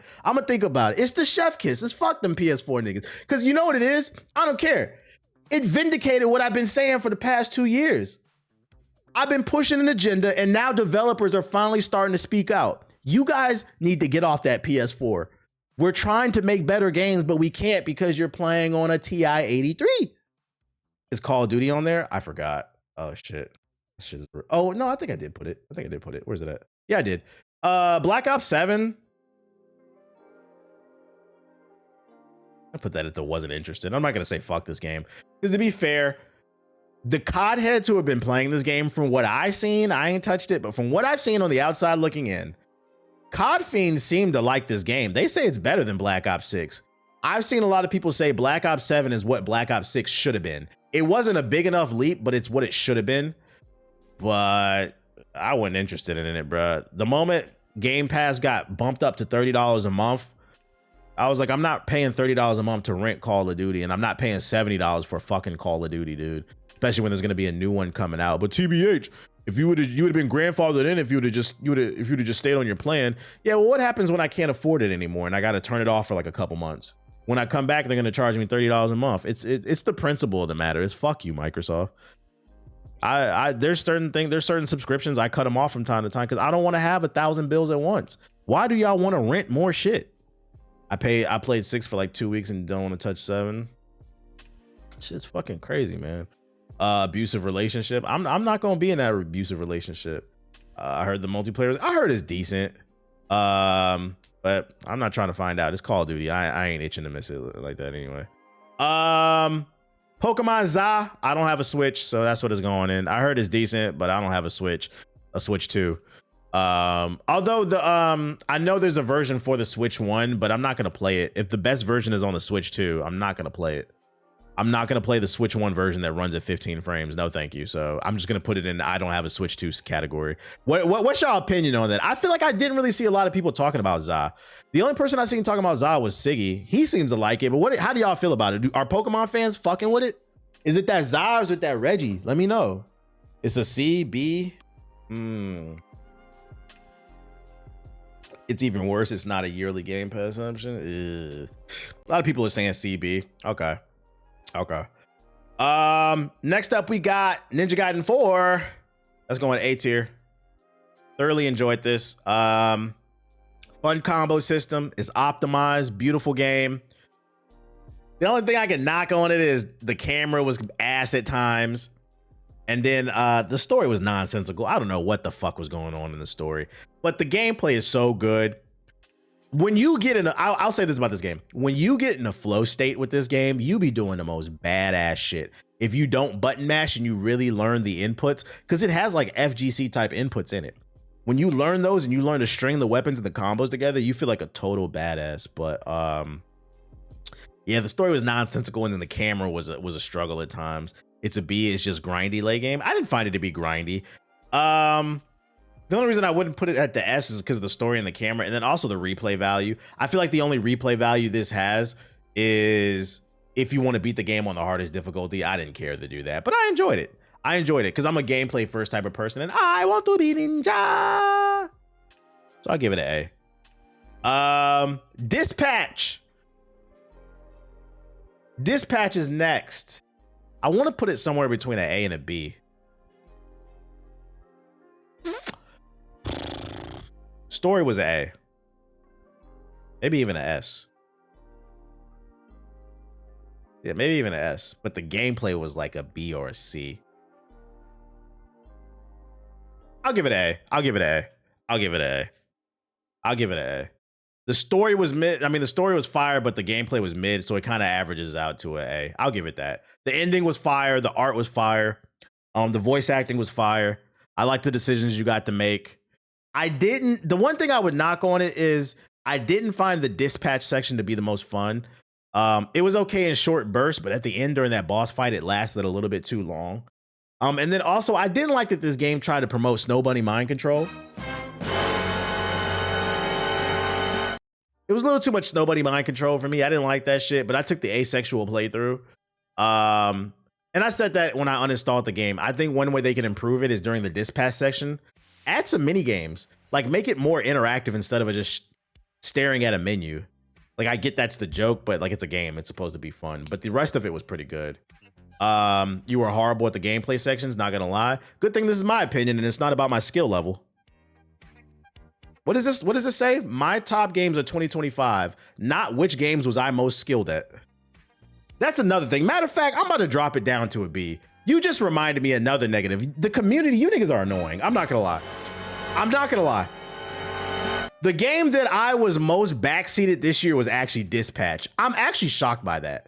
A: It's the chef kiss. It's fuck them PS4 niggas. Cause you know what it is? I don't care. It vindicated what I've been saying for the past 2 years. I've been pushing an agenda and now developers are finally starting to speak out. You guys need to get off that PS4. We're trying to make better games, but we can't because you're playing on a TI-83. Is Call of Duty on there? I forgot. Oh shit. Oh no, I think I did put it. Where's it at? Yeah, I did. Black Ops 7. I put that at the wasn't interested. I'm not gonna say fuck this game. Because to be fair, the COD heads who have been playing this game, from what I've seen, I ain't touched it, but from what I've seen on the outside looking in, COD fiends seem to like this game. They say it's better than Black Ops 6. I've seen a lot of people say Black Ops 7 is what Black Ops 6 should have been. It wasn't a big enough leap, but it's what it should have been. But I wasn't interested in it, bro. The moment Game Pass got bumped up to $30 a month, I was like, I'm not paying $30 a month to rent Call of Duty, and I'm not paying $70 for fucking Call of Duty, dude. Especially when there's gonna be a new one coming out. But TBH, if you would have been grandfathered in, if you would have just stayed on your plan. Yeah, well, what happens when I can't afford it anymore and I got to turn it off for like a couple months? When I come back, they're gonna charge me $30 a month. It's the principle of the matter. It's fuck you, Microsoft. There's certain subscriptions I cut them off from time to time because I don't want to have 1,000 bills at once. Why do y'all want to rent more shit? I played 6 for like 2 weeks and don't want to touch 7. Shit's fucking crazy, man. Abusive relationship. I'm not gonna be in that abusive relationship. I heard the multiplayer. I heard it's decent. But I'm not trying to find out. It's Call of Duty. I ain't itching to miss it like that anyway. Pokemon Za. I don't have a Switch, so that's what it's going in. I heard it's decent, but I don't have a Switch 2. Although I know there's a version for the Switch 1, but I'm not gonna play it. If the best version is on the Switch 2, I'm not gonna play it. I'm not gonna play the Switch 1 version that runs at 15 frames. No, thank you. So I'm just gonna put it in I don't have a Switch 2 category. What's y'all opinion on that? I feel like I didn't really see a lot of people talking about Za. The only person I seen talking about Za was Siggy. He seems to like it, but how do y'all feel about it? Are Pokemon fans fucking with it? Is it that Za or is it that Reggie? Let me know. It's a C, B. It's even worse. It's not a yearly Game Pass option. Ugh. A lot of people are saying CB. Okay. Next up we got Ninja Gaiden 4. That's going A tier. Thoroughly enjoyed this. Fun combo system. It's optimized. Beautiful game. The only thing I can knock on it is the camera was ass at times. And then the story was nonsensical. I don't know what the fuck was going on in the story. But the gameplay is so good. When you get in I'll say this about this game. When you get in a flow state with this game, you be doing the most badass shit. If you don't button mash and you really learn the inputs, because it has like FGC type inputs in it. When you learn those and you learn to string the weapons and the combos together, you feel like a total badass. But yeah, the story was nonsensical and then the camera was a struggle at times. It's a B, it's just grindy late game. I didn't find it to be grindy. The only reason I wouldn't put it at the S is because of the story and the camera, and then also the replay value. I feel like the only replay value this has is if you want to beat the game on the hardest difficulty. I didn't care to do that, but I enjoyed it. Because I'm a gameplay first type of person, and I want to be ninja. So I'll give it an A. Dispatch. Dispatch is next. I want to put it somewhere between an A and a B. Story was an A. Maybe even an S. Yeah, maybe even an S. But the gameplay was like a B or a C. I'll give it an A. The story was mid. I mean, the story was fire, but the gameplay was mid, so it kind of averages out to an A. I'll give it that. The ending was fire. The art was fire. The voice acting was fire. I like the decisions you got to make. The one thing I would knock on it is I didn't find the dispatch section to be the most fun. It was okay in short bursts, but at the end during that boss fight, it lasted a little bit too long. And then also I didn't like that this game tried to promote Snow Bunny mind control. It was a little too much Snow Bunny mind control for me. I didn't like that shit, but I took the asexual playthrough. And I said that when I uninstalled the game. I think one way they can improve it is during the dispatch section. Add some mini games, like make it more interactive instead of just staring at a menu. Like I get that's the joke, but like it's a game, it's supposed to be fun. But the rest of it was pretty good. You were horrible at the gameplay sections, not gonna lie. Good thing this is my opinion and it's not about my skill level. What is this? What does it say? My top games of 2025, not which games was I most skilled at. That's another thing. Matter of fact, I'm about to drop it down to a B. You just reminded me another negative. The community, you niggas are annoying. I'm not gonna lie. The game that I was most backseated this year was actually Dispatch. I'm actually shocked by that.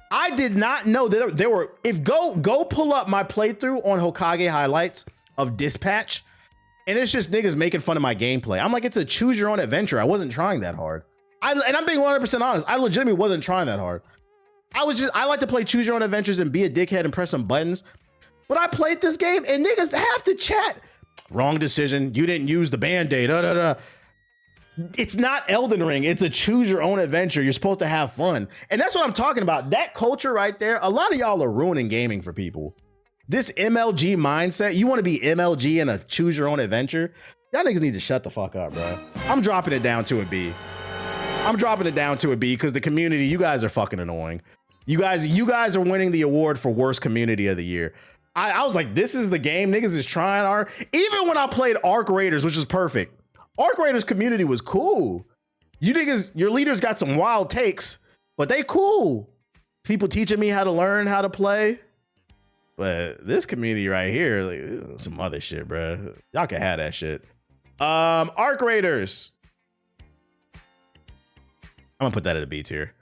A: I did not know that there were, go pull up my playthrough on Hokage highlights of Dispatch, and it's just niggas making fun of my gameplay. I'm like, it's a choose your own adventure. I wasn't trying that hard. And I'm being 100% honest. I legitimately wasn't trying that hard. I like to play choose your own adventures and be a dickhead and press some buttons. But I played this game and niggas have to chat. Wrong decision. You didn't use the band-aid. It's not Elden Ring. It's a choose your own adventure. You're supposed to have fun. And that's what I'm talking about. That culture right there, a lot of y'all are ruining gaming for people. This MLG mindset, you want to be MLG in a choose your own adventure? Y'all niggas need to shut the fuck up, bro. I'm dropping it down to a B. I'm dropping it down to a B because the community, you guys are fucking annoying. You guys are winning the award for worst community of the year. I was like, this is the game niggas is trying our. Even when I played Arc Raiders, which is perfect, Arc Raiders community was cool. You niggas, your leaders got some wild takes, but they cool. People teaching me how to learn how to play. But this community right here, like, some other shit, bro. Y'all can have that shit. Arc Raiders. I'm gonna put that at a B tier.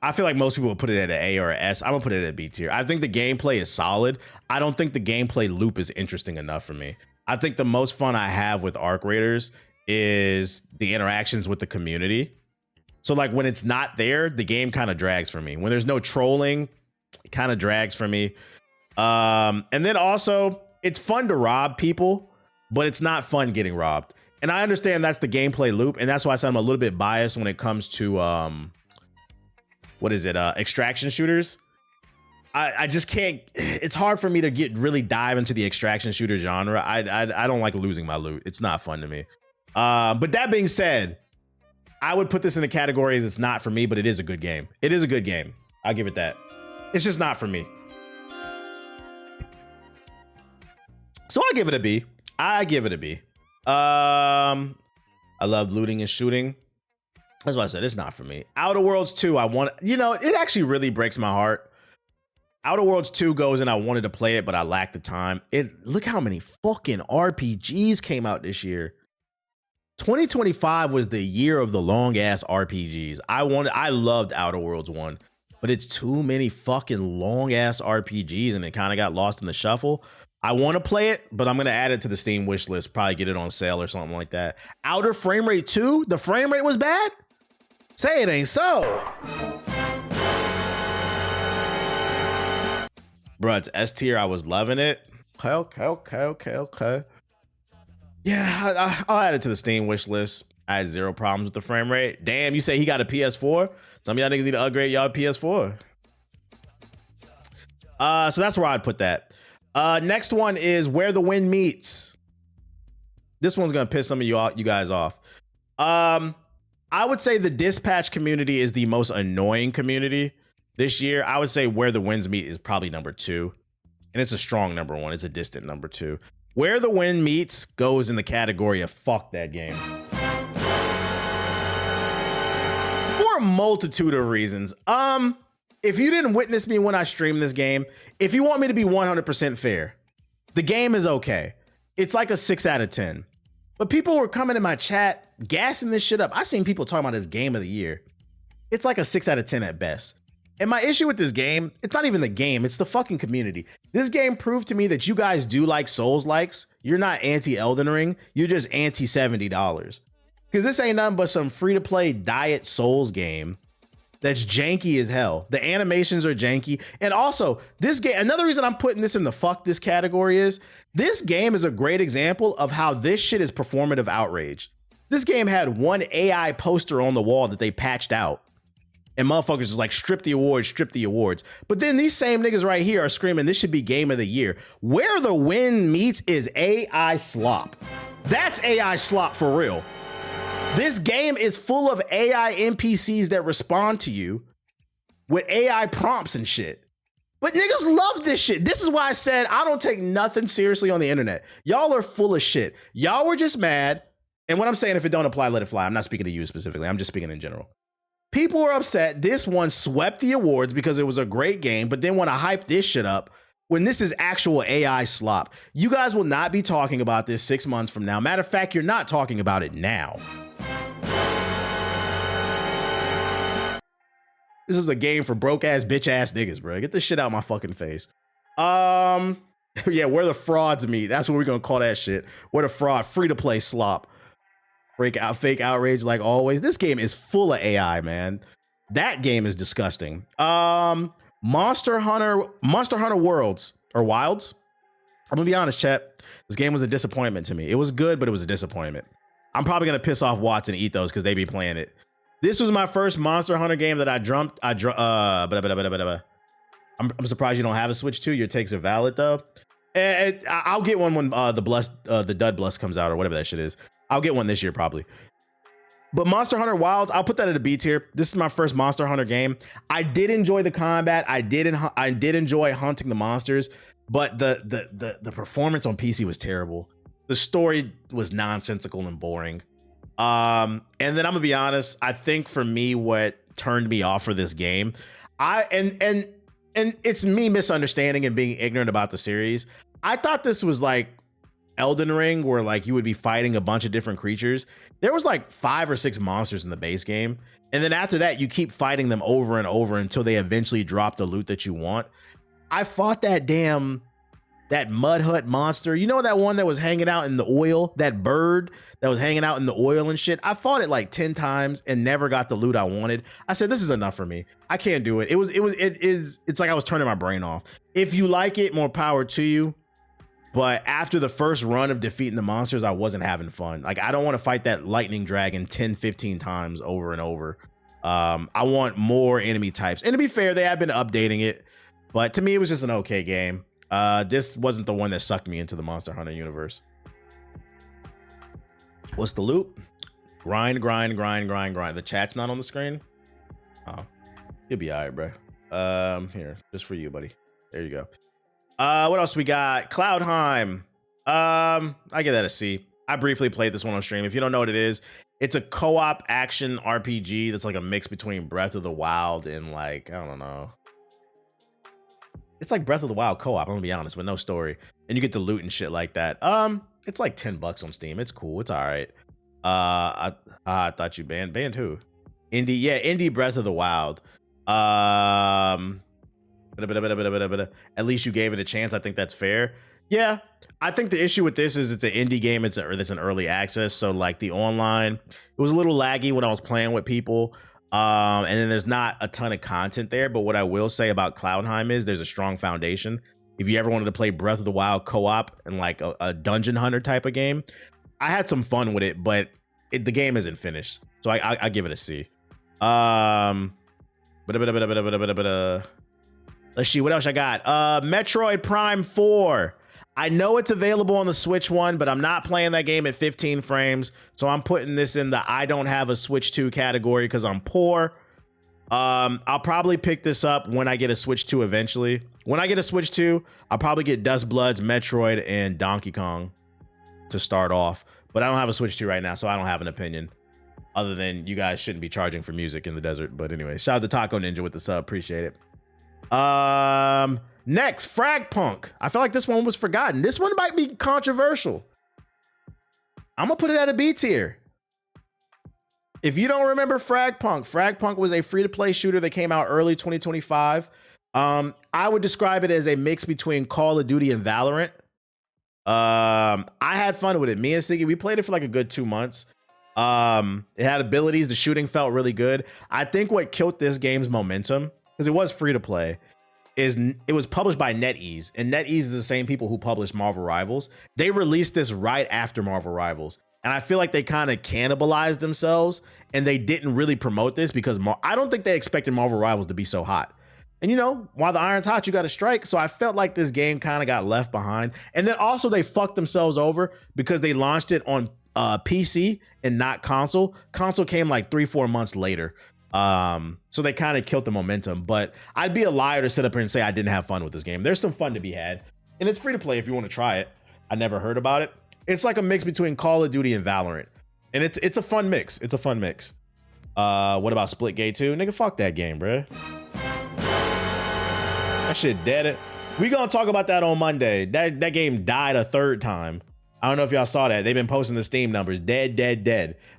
A: I feel like most people would put it at an A or an S. I'm gonna put it at a B tier. I think the gameplay is solid. I don't think the gameplay loop is interesting enough for me. I think the most fun I have with Arc Raiders is the interactions with the community. So like when it's not there, the game kind of drags for me. When there's no trolling, it kind of drags for me. And then also it's fun to rob people, but it's not fun getting robbed. And I understand that's the gameplay loop. And that's why I said I'm a little bit biased when it comes to, what is it? Extraction shooters. I just can't, it's hard for me to really dive into the extraction shooter genre. I don't like losing my loot. It's not fun to me. But that being said, I would put this in the category as it's not for me, but it is a good game. It is a good game. I'll give it that. It's just not for me. So I give it a B. I give it a B. I love looting and shooting. That's why I said it's not for me. Outer Worlds 2, it actually really breaks my heart. Outer Worlds 2 goes and I wanted to play it, but I lacked the time. Look how many fucking RPGs came out this year. 2025 was the year of the long ass RPGs. I loved Outer Worlds 1, but it's too many fucking long ass RPGs and it kind of got lost in the shuffle. I want to play it, but I'm going to add it to the Steam wish list. Probably get it on sale or something like that. Outer Frame Rate 2, the frame rate was bad? Say it ain't so. Bruh, it's S tier. I was loving it. Okay. Yeah, I'll add it to the Steam wish list. I had zero problems with the frame rate. Damn, you say he got a PS4? Some of y'all niggas need to upgrade y'all PS4. So that's where I'd put that. Next one is Where the Wind Meets. This one's gonna piss some of you guys off. I would say the Dispatch community is the most annoying community this year. I would say Where the Winds Meet is probably number 2. And it's a strong number 1. It's a distant number 2. Where the Wind Meets goes in the category of fuck that game. For a multitude of reasons. If you didn't witness me when I streamed this game, if you want me to be 100% fair, the game is okay. It's like a 6 out of 10. But people were coming in my chat, gassing this shit up. I seen people talking about this game of the year. It's like a 6 out of 10 at best. And my issue with this game, it's not even the game, it's the fucking community. This game proved to me that you guys do like Souls-likes. You're not anti-Elden Ring, you're just anti-$70. Because this ain't nothing but some free-to-play diet Souls game that's janky as hell. The animations are janky. And also, this game, another reason I'm putting this in the fuck this category is, this game is a great example of how this shit is performative outrage. This game had one AI poster on the wall that they patched out. And motherfuckers is like, strip the awards, strip the awards. But then these same niggas right here are screaming, this should be game of the year. Where the Wind Meets is AI slop. That's AI slop for real. This game is full of AI NPCs that respond to you with AI prompts and shit. But niggas love this shit. This is why I said I don't take nothing seriously on the internet. Y'all are full of shit. Y'all were just mad. And what I'm saying, if it don't apply, let it fly. I'm not speaking to you specifically. I'm just speaking in general. People were upset. This one swept the awards because it was a great game, but then want to hype this shit up when this is actual AI slop. You guys will not be talking about this 6 months from now. Matter of fact, you're not talking about it now. This is a game for broke ass bitch ass niggas, bro. Get this shit out of my fucking face. Yeah, where the frauds meet. That's what we're gonna call that shit. Where the fraud, free to play slop. Break out, fake outrage like always. This game is full of AI, man. That game is disgusting. Monster Hunter Worlds or Wilds. I'm gonna be honest, chat. This game was a disappointment to me. It was good, but it was a disappointment. I'm probably gonna piss off Watts and eat those because they be playing it. This was my first Monster Hunter game that I jumped. I'm surprised you don't have a Switch 2. Your takes are valid though. And I'll get one when the Dud Bless comes out or whatever that shit is. I'll get one this year probably. But Monster Hunter Wilds, I'll put that at a B tier. This is my first Monster Hunter game. I did enjoy the combat. I did enjoy hunting the monsters, but the performance on PC was terrible. The story was nonsensical and boring. And then I'm gonna be honest. I think for me, what turned me off for this game, and it's me misunderstanding and being ignorant about the series. I thought this was like Elden Ring, where like you would be fighting a bunch of different creatures. There was like 5 or 6 monsters in the base game. And then after that, you keep fighting them over and over until they eventually drop the loot that you want. I fought that Mud Hut monster. You know, that one that was hanging out in the oil, that bird that was hanging out in the oil and shit. I fought it like 10 times and never got the loot I wanted. I said, this is enough for me. I can't do it. It's like I was turning my brain off. If you like it, more power to you. But after the first run of defeating the monsters, I wasn't having fun. Like, I don't want to fight that lightning dragon 10, 15 times over and over. I want more enemy types. And to be fair, they have been updating it. But to me, it was just an okay game. This wasn't the one that sucked me into the Monster Hunter universe. What's the loop? Grind. The chat's not on the screen? Oh, you'll be all right, bro. Here, just for you, buddy. There you go. What else we got? Cloudheim. I give that a C. I briefly played this one on stream. If you don't know what it is, it's a co-op action RPG that's like a mix between Breath of the Wild and like, I don't know. It's like Breath of the Wild co-op, I'm gonna be honest, with no story. And you get to loot and shit like that. It's like $10 on Steam. It's cool. It's all right. I thought you banned who? Indie Breath of the Wild. At least you gave it a chance. I think that's fair. Yeah, I think the issue with this is it's an indie game. It's an early access, so like the online, it was a little laggy when I was playing with people. And then there's not a ton of content there. But what I will say about Cloudheim is there's a strong foundation. If you ever wanted to play Breath of the Wild co-op and like a dungeon hunter type of game, I had some fun with it, but the game isn't finished, so I give it a C. Let's see what else I got. Metroid Prime 4. I know it's available on the Switch 1, but I'm not playing that game at 15 frames. So I'm putting this in the I don't have a Switch 2 category because I'm poor. I'll probably pick this up when I get a Switch 2 eventually. When I get a Switch 2, I'll probably get Dust Bloods, Metroid, and Donkey Kong to start off. But I don't have a Switch 2 right now, so I don't have an opinion. Other than you guys shouldn't be charging for music in the desert. But anyway, shout out to Taco Ninja with the sub. Appreciate it. Next, Fragpunk. I feel like this one was forgotten. This one might be controversial. I'm gonna put it at a B tier. If you don't remember Fragpunk was a free-to-play shooter that came out early 2025. I would describe it as a mix between Call of Duty and Valorant. I had fun with it. Me and Siggy, we played it for like a good 2 months. It had abilities. The shooting felt really good. I think what killed this game's momentum, because it was free to play, is it was published by NetEase, and NetEase is the same people who published Marvel Rivals. They released this right after Marvel Rivals, and I feel like they kind of cannibalized themselves, and they didn't really promote this because I don't think they expected Marvel Rivals to be so hot. And you know, while the iron's hot, you got to strike. So I felt like this game kind of got left behind. And then also they fucked themselves over because they launched it on PC and not console. Console came like 3-4 months later. So they kind of killed the momentum, but I'd be a liar to sit up here and say I didn't have fun with this game. There's some fun to be had, and it's free to play if you want to try it. I never heard about it. It's like a mix between Call of Duty and Valorant, and it's a fun mix. It's a fun mix. What about Splitgate 2? Nigga, fuck that game, bruh. That shit dead. We gonna talk about that on Monday. That game died a third time. I don't know if y'all saw that. They've been posting the Steam numbers. Dead.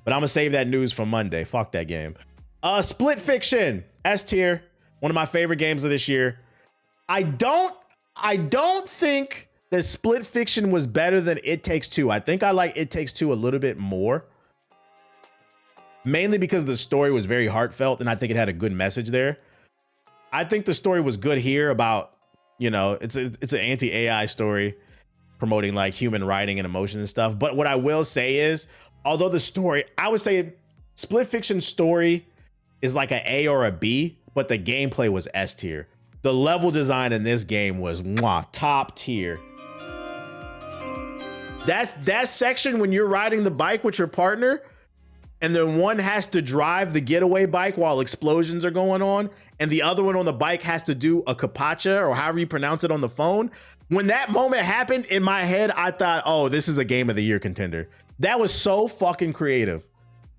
A: But I'm gonna save that news for Monday. Fuck that game. Split Fiction, S tier, one of my favorite games of this year. I don't think that Split Fiction was better than It Takes Two. I think I like It Takes Two a little bit more, mainly because the story was very heartfelt and I think it had a good message there. I think the story was good here about, you know, it's an anti-AI story promoting like human writing and emotion and stuff. But what I will say is although the story, I would say Split Fiction story is like an A or a B, but the gameplay was S tier. The level design in this game was top tier. That's that section when you're riding the bike with your partner, and then one has to drive the getaway bike while explosions are going on, and the other one on the bike has to do a capacha, or however you pronounce it on the phone. When that moment happened in my head, I thought, oh, this is a game of the year contender. That was so fucking creative.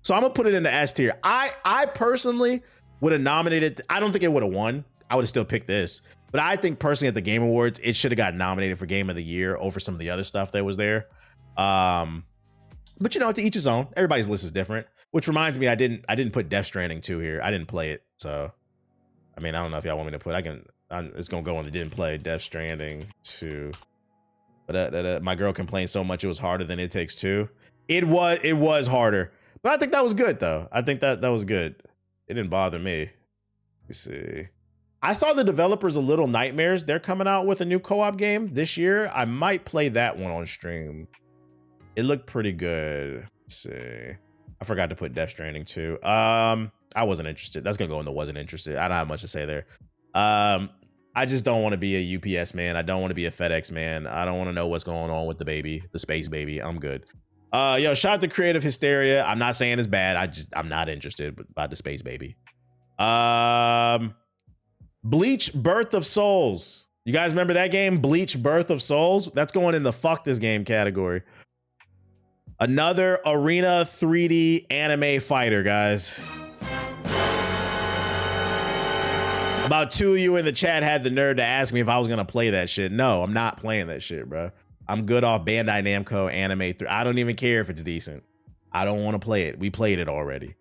A: So I'm gonna put it in the S tier. I personally would have nominated. I don't think it would have won. I would have still picked this. But I think personally at the Game Awards, it should have got nominated for Game of the Year over some of the other stuff that was there. But you know, to each his own. Everybody's list is different. Which reminds me, I didn't put Death Stranding 2 here. I didn't play it. So I mean, I don't know if y'all want me to put. It's gonna go on the didn't play Death Stranding 2. But my girl complained so much it was harder than It Takes Two. It was harder. But I think that was good though. I think that was good. It didn't bother me. Let me see. I saw the developers of Little Nightmares. They're coming out with a new co-op game this year. I might play that one on stream. It looked pretty good. Let's see. I forgot to put Death Stranding 2. I wasn't interested. That's gonna go in the wasn't interested. I don't have much to say there. I just don't want to be a UPS man. I don't want to be a FedEx man. I don't want to know what's going on with the baby, the space baby. I'm good. Yo, shout out to Creative Hysteria. I'm not saying it's bad. I'm not interested about the space baby. Bleach Birth of Souls. You guys remember that game? Bleach Birth of Souls? That's going in the fuck this game category. Another arena 3D anime fighter, guys. About two of you in the chat had the nerve to ask me if I was gonna play that shit. No, I'm not playing that shit, bro. I'm good off Bandai Namco Anime 3. I don't even care if it's decent. I don't want to play it. We played it already.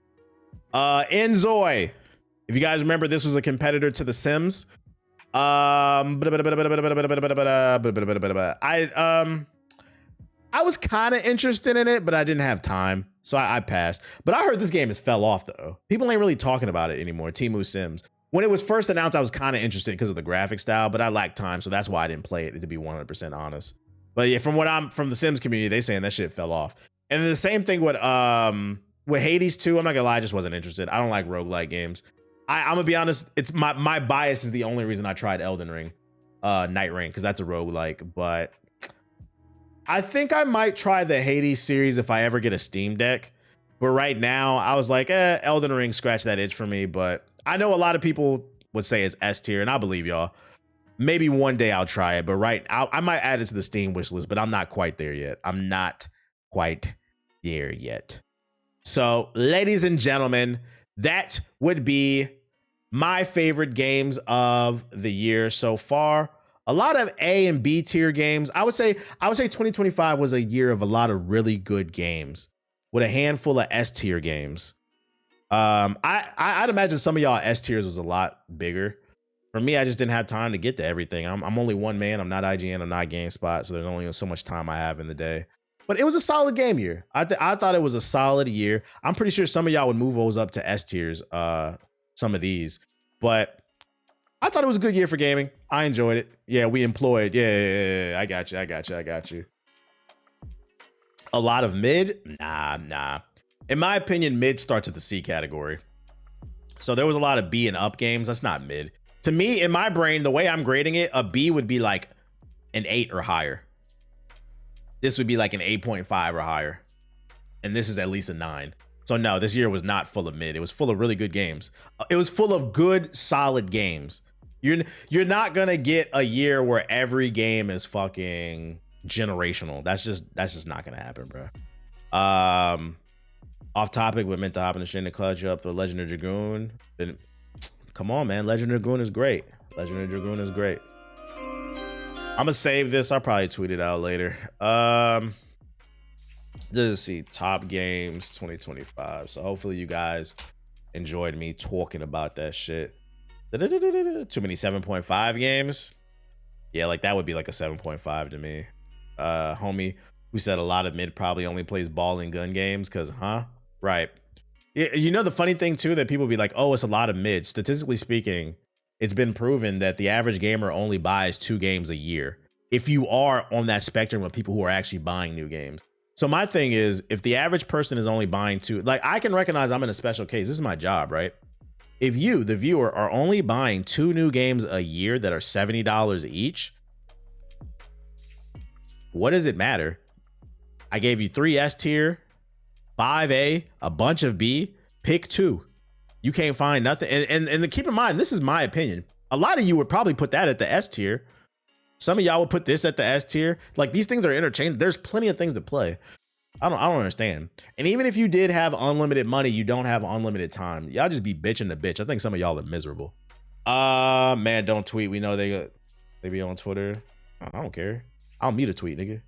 A: Inzoi. If you guys remember, this was a competitor to The Sims. I was kind of interested in it, but I didn't have time, so I passed. But I heard this game has fell off though. People ain't really talking about it anymore. Temu Sims. When it was first announced, I was kind of interested because of the graphic style, but I lacked time, so that's why I didn't play it, to be 100% honest. But yeah, from the Sims community, they saying that shit fell off. And then the same thing with Hades 2. I'm not gonna lie, I just wasn't interested. I don't like roguelike games. I'm gonna be honest, it's my bias is the only reason I tried Elden Ring, Night Rain, because that's a roguelike. But I think I might try the Hades series if I ever get a Steam Deck. But right now, I was like, Elden Ring scratched that itch for me. But I know a lot of people would say it's S tier, and I believe y'all. Maybe one day I'll try it, but I might add it to the Steam wish list, but I'm not quite there yet. I'm not quite there yet. So, ladies and gentlemen, that would be my favorite games of the year so far. A lot of A and B tier games. I would say 2025 was a year of a lot of really good games with a handful of S tier games. I'd imagine some of y'all S tiers was a lot bigger. For me, I just didn't have time to get to everything. I'm only one man. I'm not IGN. I'm not GameSpot. So there's only so much time I have in the day. But it was a solid game year. I thought it was a solid year. I'm pretty sure some of y'all would move those up to S tiers, some of these. But I thought it was a good year for gaming. I enjoyed it. Yeah, we employed. Yeah. I got you. A lot of mid? Nah. In my opinion, mid starts at the C category. So there was a lot of B and up games. That's not mid. To me, in my brain, the way I'm grading it, a B would be like an 8 or higher. This would be like an 8.5 or higher. And this is at least a 9. So no, this year was not full of mid. It was full of really good games. It was full of good, solid games. You're not gonna get a year where every game is fucking generational. That's just not gonna happen, bro. Off topic, but meant to hop in the shit and clutch up the Legend of Dragoon. Come on, man. Legend of Dragoon is great. I'm gonna save this. I'll probably tweet it out later. Let's see, top games 2025. So hopefully you guys enjoyed me talking about that shit. Too many 7.5 games. Yeah, like that would be like a 7.5 to me. Homie who said a lot of mid probably only plays ball and gun games because, right. You know, the funny thing too, that people be like, oh, it's a lot of mid. Statistically speaking, it's been proven that the average gamer only buys 2 games a year. If you are on that spectrum of people who are actually buying new games. So my thing is, if the average person is only buying two, like I can recognize I'm in a special case. This is my job, right? If you, the viewer, are only buying 2 new games a year that are $70 each, what does it matter? I gave you 3 S tier, 5 A, a bunch of B. Pick 2. You can't find nothing. And keep in mind, this is my opinion. A lot of you would probably put that at the S tier. Some of y'all would put this at the S tier. Like, these things are interchangeable. There's plenty of things to play. I don't understand. And even if you did have unlimited money, you don't have unlimited time. Y'all just be bitching the bitch. I think some of y'all are miserable. Man, don't tweet. We know they be on Twitter. I don't care. I'll mute a tweet, nigga.